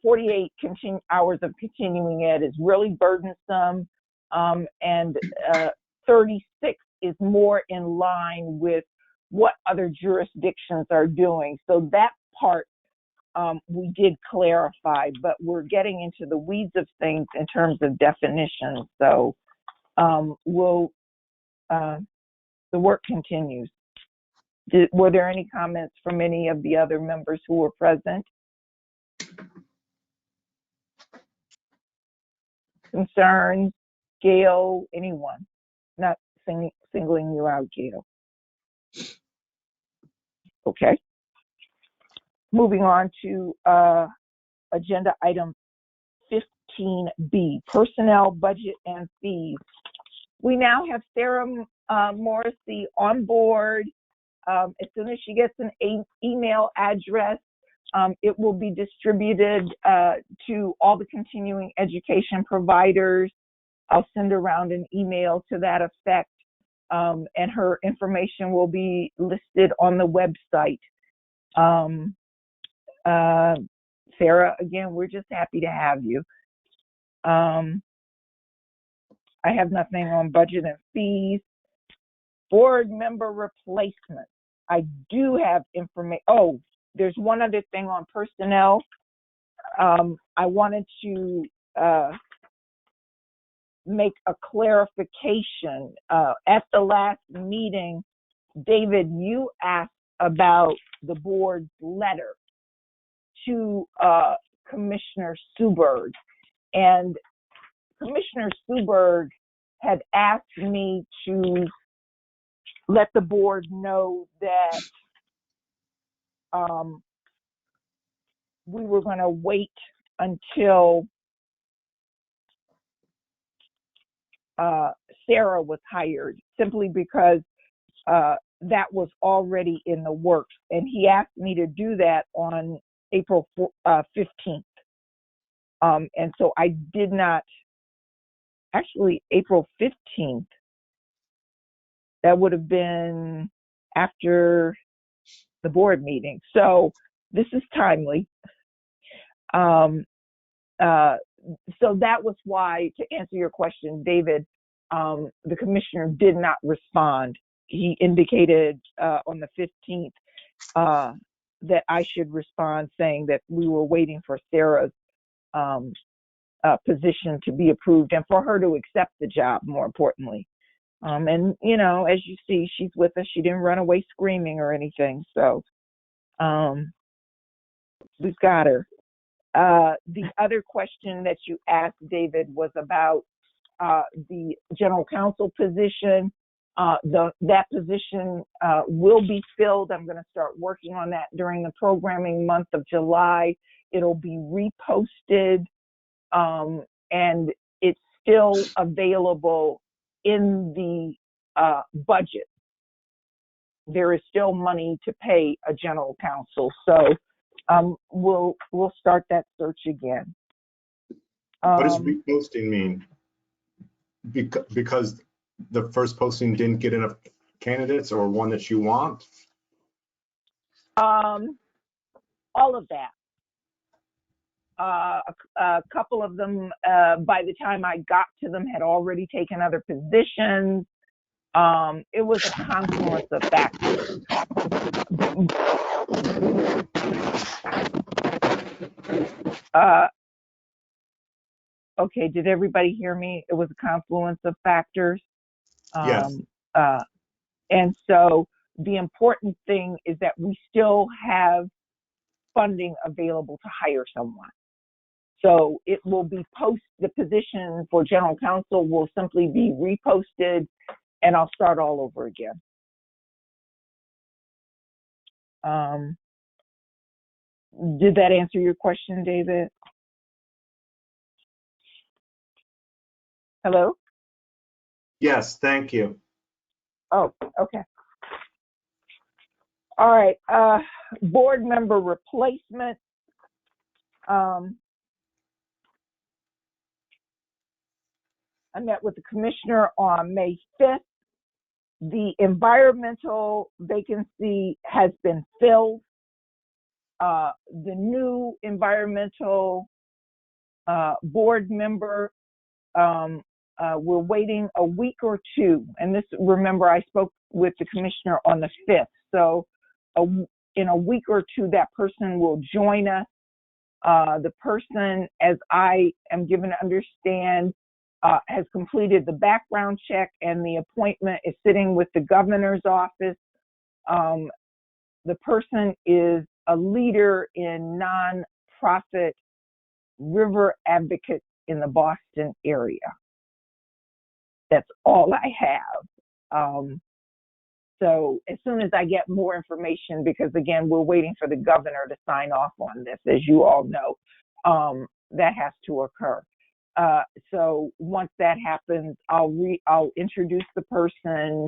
Speaker 1: 48 hours of continuing ed is really burdensome, and 36 is more in line with what other jurisdictions are doing. So that part we did clarify, but we're getting into the weeds of things in terms of definitions. So the work continues. Were there any comments from any of the other members who were present? Concerns? Gail, anyone? Not singling you out, Gail. Okay. Moving on to agenda item 15B, personnel, budget, and fees. We now have Sarah Morrissey on board. As soon as she gets an email address, it will be distributed to all the continuing education providers. I'll send around an email to that effect, and her information will be listed on the website. Sarah, again, we're just happy to have you. I have nothing on budget and fees. Board member replacement. I do have information. Oh, there's one other thing on personnel. I wanted to make a clarification. At the last meeting, David, you asked about the board's letter to Commissioner Suberg, and Commissioner Suberg had asked me to let the board know that we were going to wait until Sarah was hired, simply because that was already in the works. And he asked me to do that on April 15th. And so I did not, actually April 15th, That would have been after the board meeting. So this is timely. So that was why, to answer your question, David, the commissioner did not respond. He indicated on the 15th that I should respond, saying that we were waiting for Sarah's position to be approved and for her to accept the job, more importantly. And, you know, as you see, she's with us. She didn't run away screaming or anything. So we've got her. The other question that you asked, David, was about the general counsel position. That position will be filled. I'm going to start working on that during the programming month of July. It'll be reposted, and it's still available in the budget. There is still money to pay a general counsel. So we'll start that search again.
Speaker 4: What does reposting mean? Because the first posting didn't get enough candidates, or one that you want?
Speaker 1: All of that. A couple of them, by the time I got to them, had already taken other positions. It was a confluence of factors. Okay, did everybody hear me? It was a confluence of factors.
Speaker 4: Yes.
Speaker 1: And so the important thing is that we still have funding available to hire someone. So it will be the position for general counsel will simply be reposted, and I'll start all over again. Did that answer your question, David? Hello?
Speaker 4: Yes, thank you.
Speaker 1: Oh, okay. All right, board member replacement. I met with the commissioner on May 5th. The environmental vacancy has been filled. The new environmental board member, we're waiting a week or two. And this, remember, I spoke with the commissioner on the 5th. So in a week or two, that person will join us. The person, as I am given to understand, has completed the background check, and the appointment is sitting with the governor's office. The person is a leader in nonprofit river advocates in the Boston area. That's all I have. So as soon as I get more information, because again, we're waiting for the governor to sign off on this, as you all know, that has to occur. So once that happens, I'll introduce the person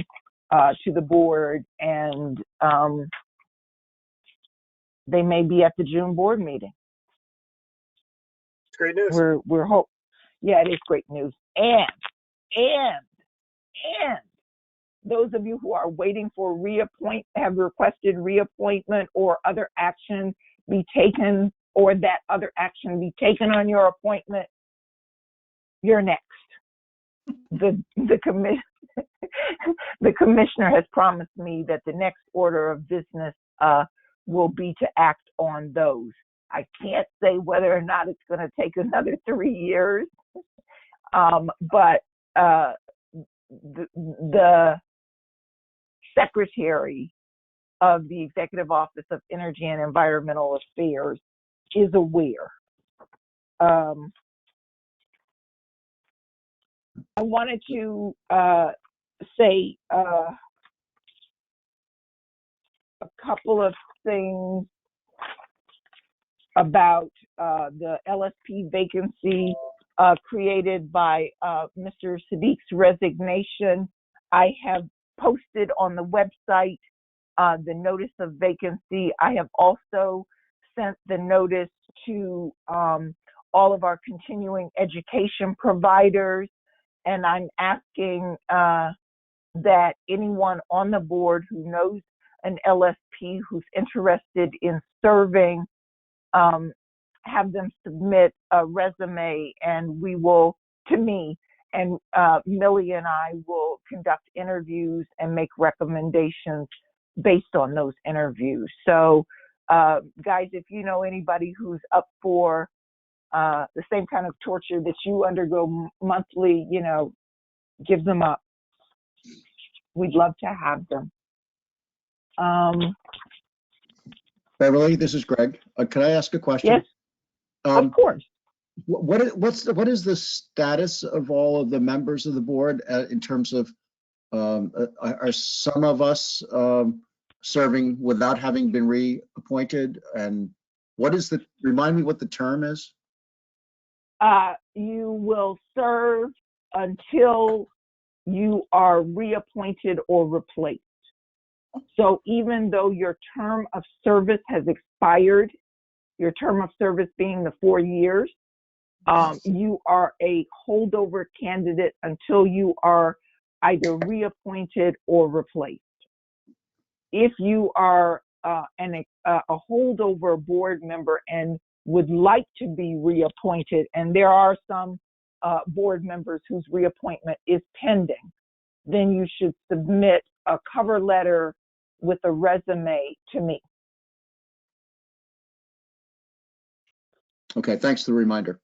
Speaker 1: to the board, and they may be at the June board meeting.
Speaker 5: It's great news.
Speaker 1: Yeah, it is great news. And those of you who are waiting for have requested reappointment or other action be taken, or that other action be taken on your appointment, you're next. The commissioner has promised me that the next order of business will be to act on those. I can't say whether or not it's going to take another 3 years, but the secretary of the Executive Office of Energy and Environmental Affairs is aware. I wanted to say a couple of things about the LSP vacancy created by Mr. Sadiq's resignation. I have posted on the website the notice of vacancy. I have also sent the notice to all of our continuing education providers, and I'm asking that anyone on the board who knows an LSP who's interested in serving, have them submit a resume, and we will, to me, and Millie and I will conduct interviews and make recommendations based on those interviews. So, guys, if you know anybody who's up for the same kind of torture that you undergo monthly, give them up. We'd love to have them.
Speaker 8: Beverly, this is Greg. Can I ask a question?
Speaker 1: Yes, of course.
Speaker 8: What is the status of all of the members of the board in terms of, are some of us serving without having been reappointed? And remind me what the term is?
Speaker 1: You will serve until you are reappointed or replaced. So even though your term of service has expired, your term of service being the 4 years, you are a holdover candidate until you are either reappointed or replaced. If you are a holdover board member and would like to be reappointed, and there are some board members whose reappointment is pending, then you should submit a cover letter with a resume to me.
Speaker 8: Okay, thanks for the reminder.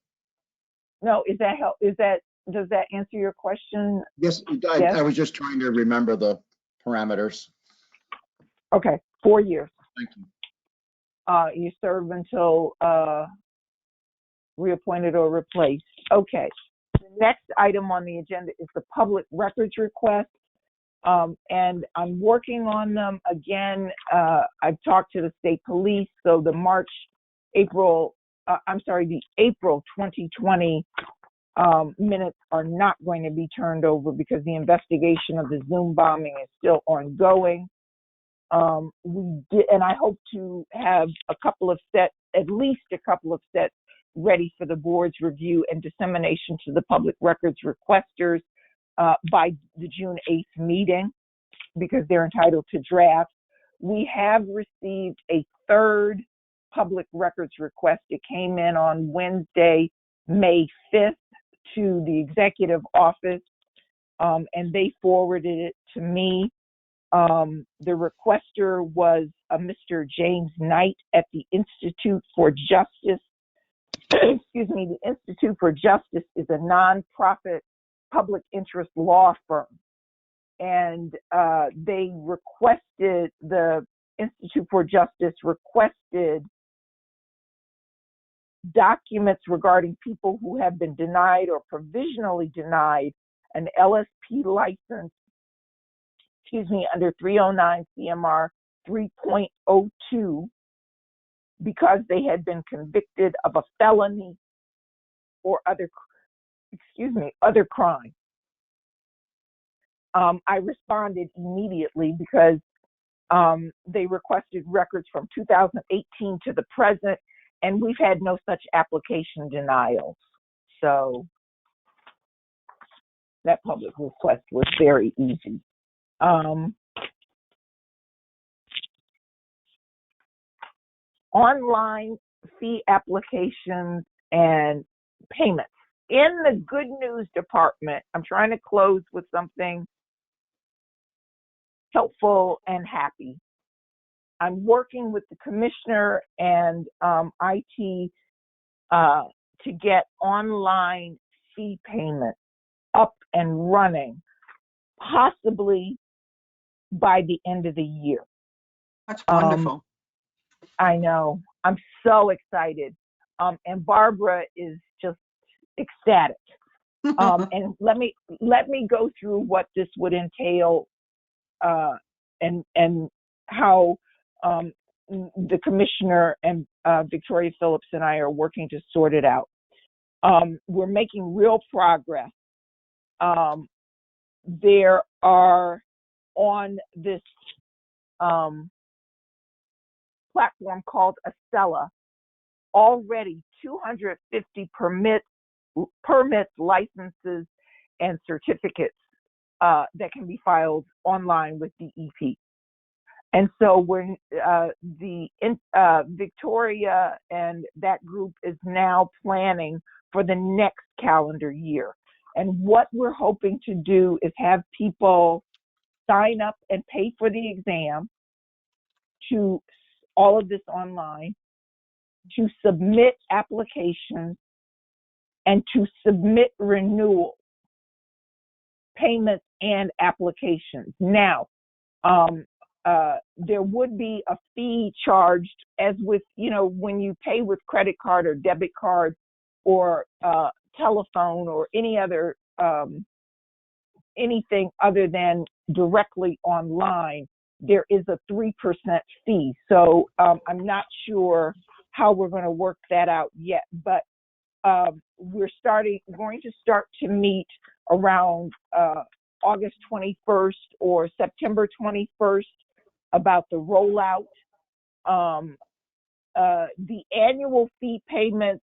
Speaker 1: No, does that answer your question?
Speaker 8: Yes,
Speaker 1: Yes?
Speaker 8: I was just trying to remember the parameters.
Speaker 1: Okay, 4 years.
Speaker 8: Thank you.
Speaker 1: You serve until reappointed or replaced. Okay. The next item on the agenda is the public records request. And I'm working on them again. I've talked to the state police, so the April 2020 minutes are not going to be turned over because the investigation of the Zoom bombing is still ongoing. And I hope to have at least a couple of sets ready for the board's review and dissemination to the public records requesters by the June 8th meeting, because they're entitled to draft. We have received a third public records request. It came in on Wednesday, May 5th to the executive office, and they forwarded it to me. The requester was Mr. James Knight at the Institute for Justice. Excuse me, the Institute for Justice is a nonprofit public interest law firm. And the Institute for Justice requested documents regarding people who have been denied or provisionally denied an LSP license, under 309 CMR 3.02, because they had been convicted of a felony or other crime. I responded immediately because they requested records from 2018 to the present, and we've had no such application denials. So that public request was very easy. Online fee applications and payments. In the good news department, I'm trying to close with something helpful and happy. I'm working with the commissioner and IT to get online fee payment up and running, possibly by the end of the year.
Speaker 9: That's wonderful.
Speaker 1: I know. I'm so excited. And Barbara is just ecstatic. And let me go through what this would entail, and how the commissioner and Victoria Phillips and I are working to sort it out. We're making real progress. There are on this platform called Acela already 250 permits, licenses, and certificates that can be filed online with DEP. And so when Victoria and that group is now planning for the next calendar year. And what we're hoping to do is have people sign up and pay for the exam, to all of this online, to submit applications, and to submit renewal payments and applications. Now, there would be a fee charged, as with, when you pay with credit card or debit card or telephone or any other anything other than directly online, there is a 3% fee. So I'm not sure how we're going to work that out yet, but we're going to start to meet around August 21st or September 21st about the rollout. The annual fee payment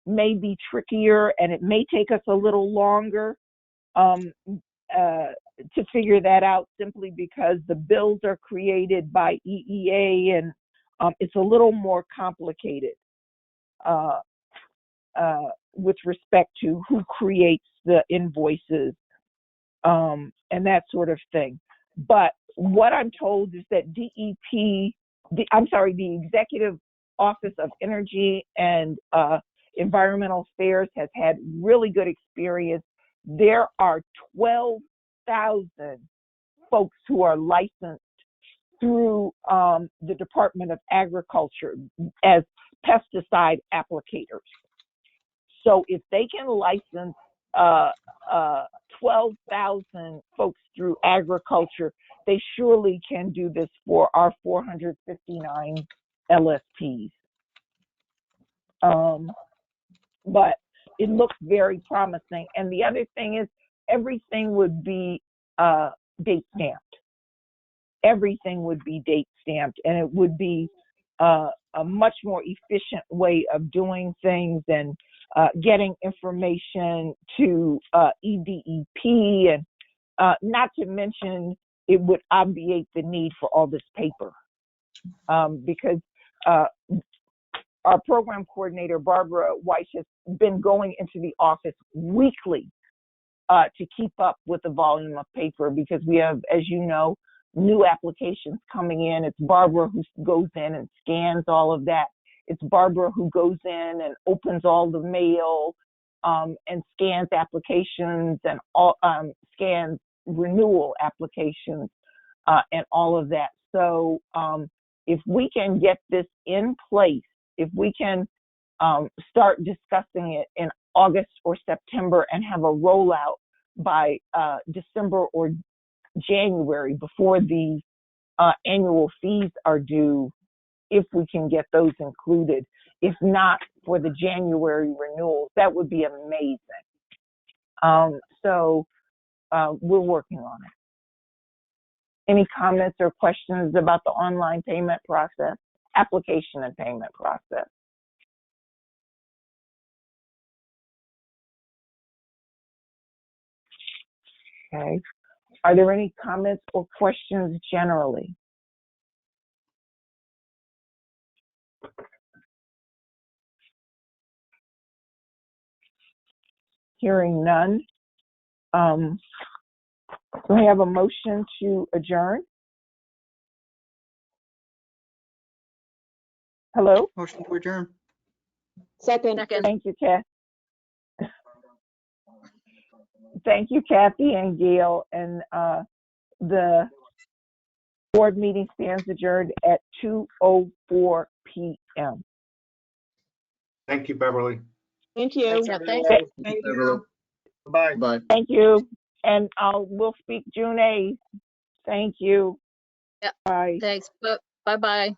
Speaker 1: may be trickier, and it may take us a little longer to figure that out, simply because the bills are created by EEA, and it's a little more complicated with respect to who creates the invoices and that sort of thing. But what I'm told is that the Executive Office of Energy and Environmental Affairs has had really good experience. There are 12,000 folks who are licensed through the Department of Agriculture as pesticide applicators. So if they can license 12,000 folks through agriculture, they surely can do this for our 459 LSPs. But it looks very promising. And the other thing is, everything would be date stamped. Everything would be date stamped, and it would be a much more efficient way of doing things and getting information to EDEP, and not to mention it would obviate the need for all this paper, because our program coordinator, Barbara Weiss, has been going into the office weekly to keep up with the volume of paper, because we have, as you know, new applications coming in. It's Barbara who goes in and scans all of that. It's Barbara who goes in and opens all the mail and scans applications and scans renewal applications and all of that. So if we can get this in place, if we can start discussing it in August or September and have a rollout by December or January, before the annual fees are due, if we can get those included, if not for the January renewals, that would be amazing. So we're working on it. Any comments or questions about the online payment process, application and payment process? Okay. Are there any comments or questions generally? Hearing none. Do we have a motion to adjourn? Hello?
Speaker 9: Motion to adjourn.
Speaker 11: Second.
Speaker 1: Thank you, Kathy. Thank you, Kathy and Gail. And the board meeting stands adjourned at 2:04 p.m.
Speaker 4: Thank you, Beverly.
Speaker 11: Thank you.
Speaker 3: Yeah, thank you.
Speaker 9: Thank you.
Speaker 5: Bye.
Speaker 8: Bye.
Speaker 1: Thank you. And we'll speak June 8th. Thank you.
Speaker 3: Yep.
Speaker 1: Bye.
Speaker 3: Thanks. Bye-bye.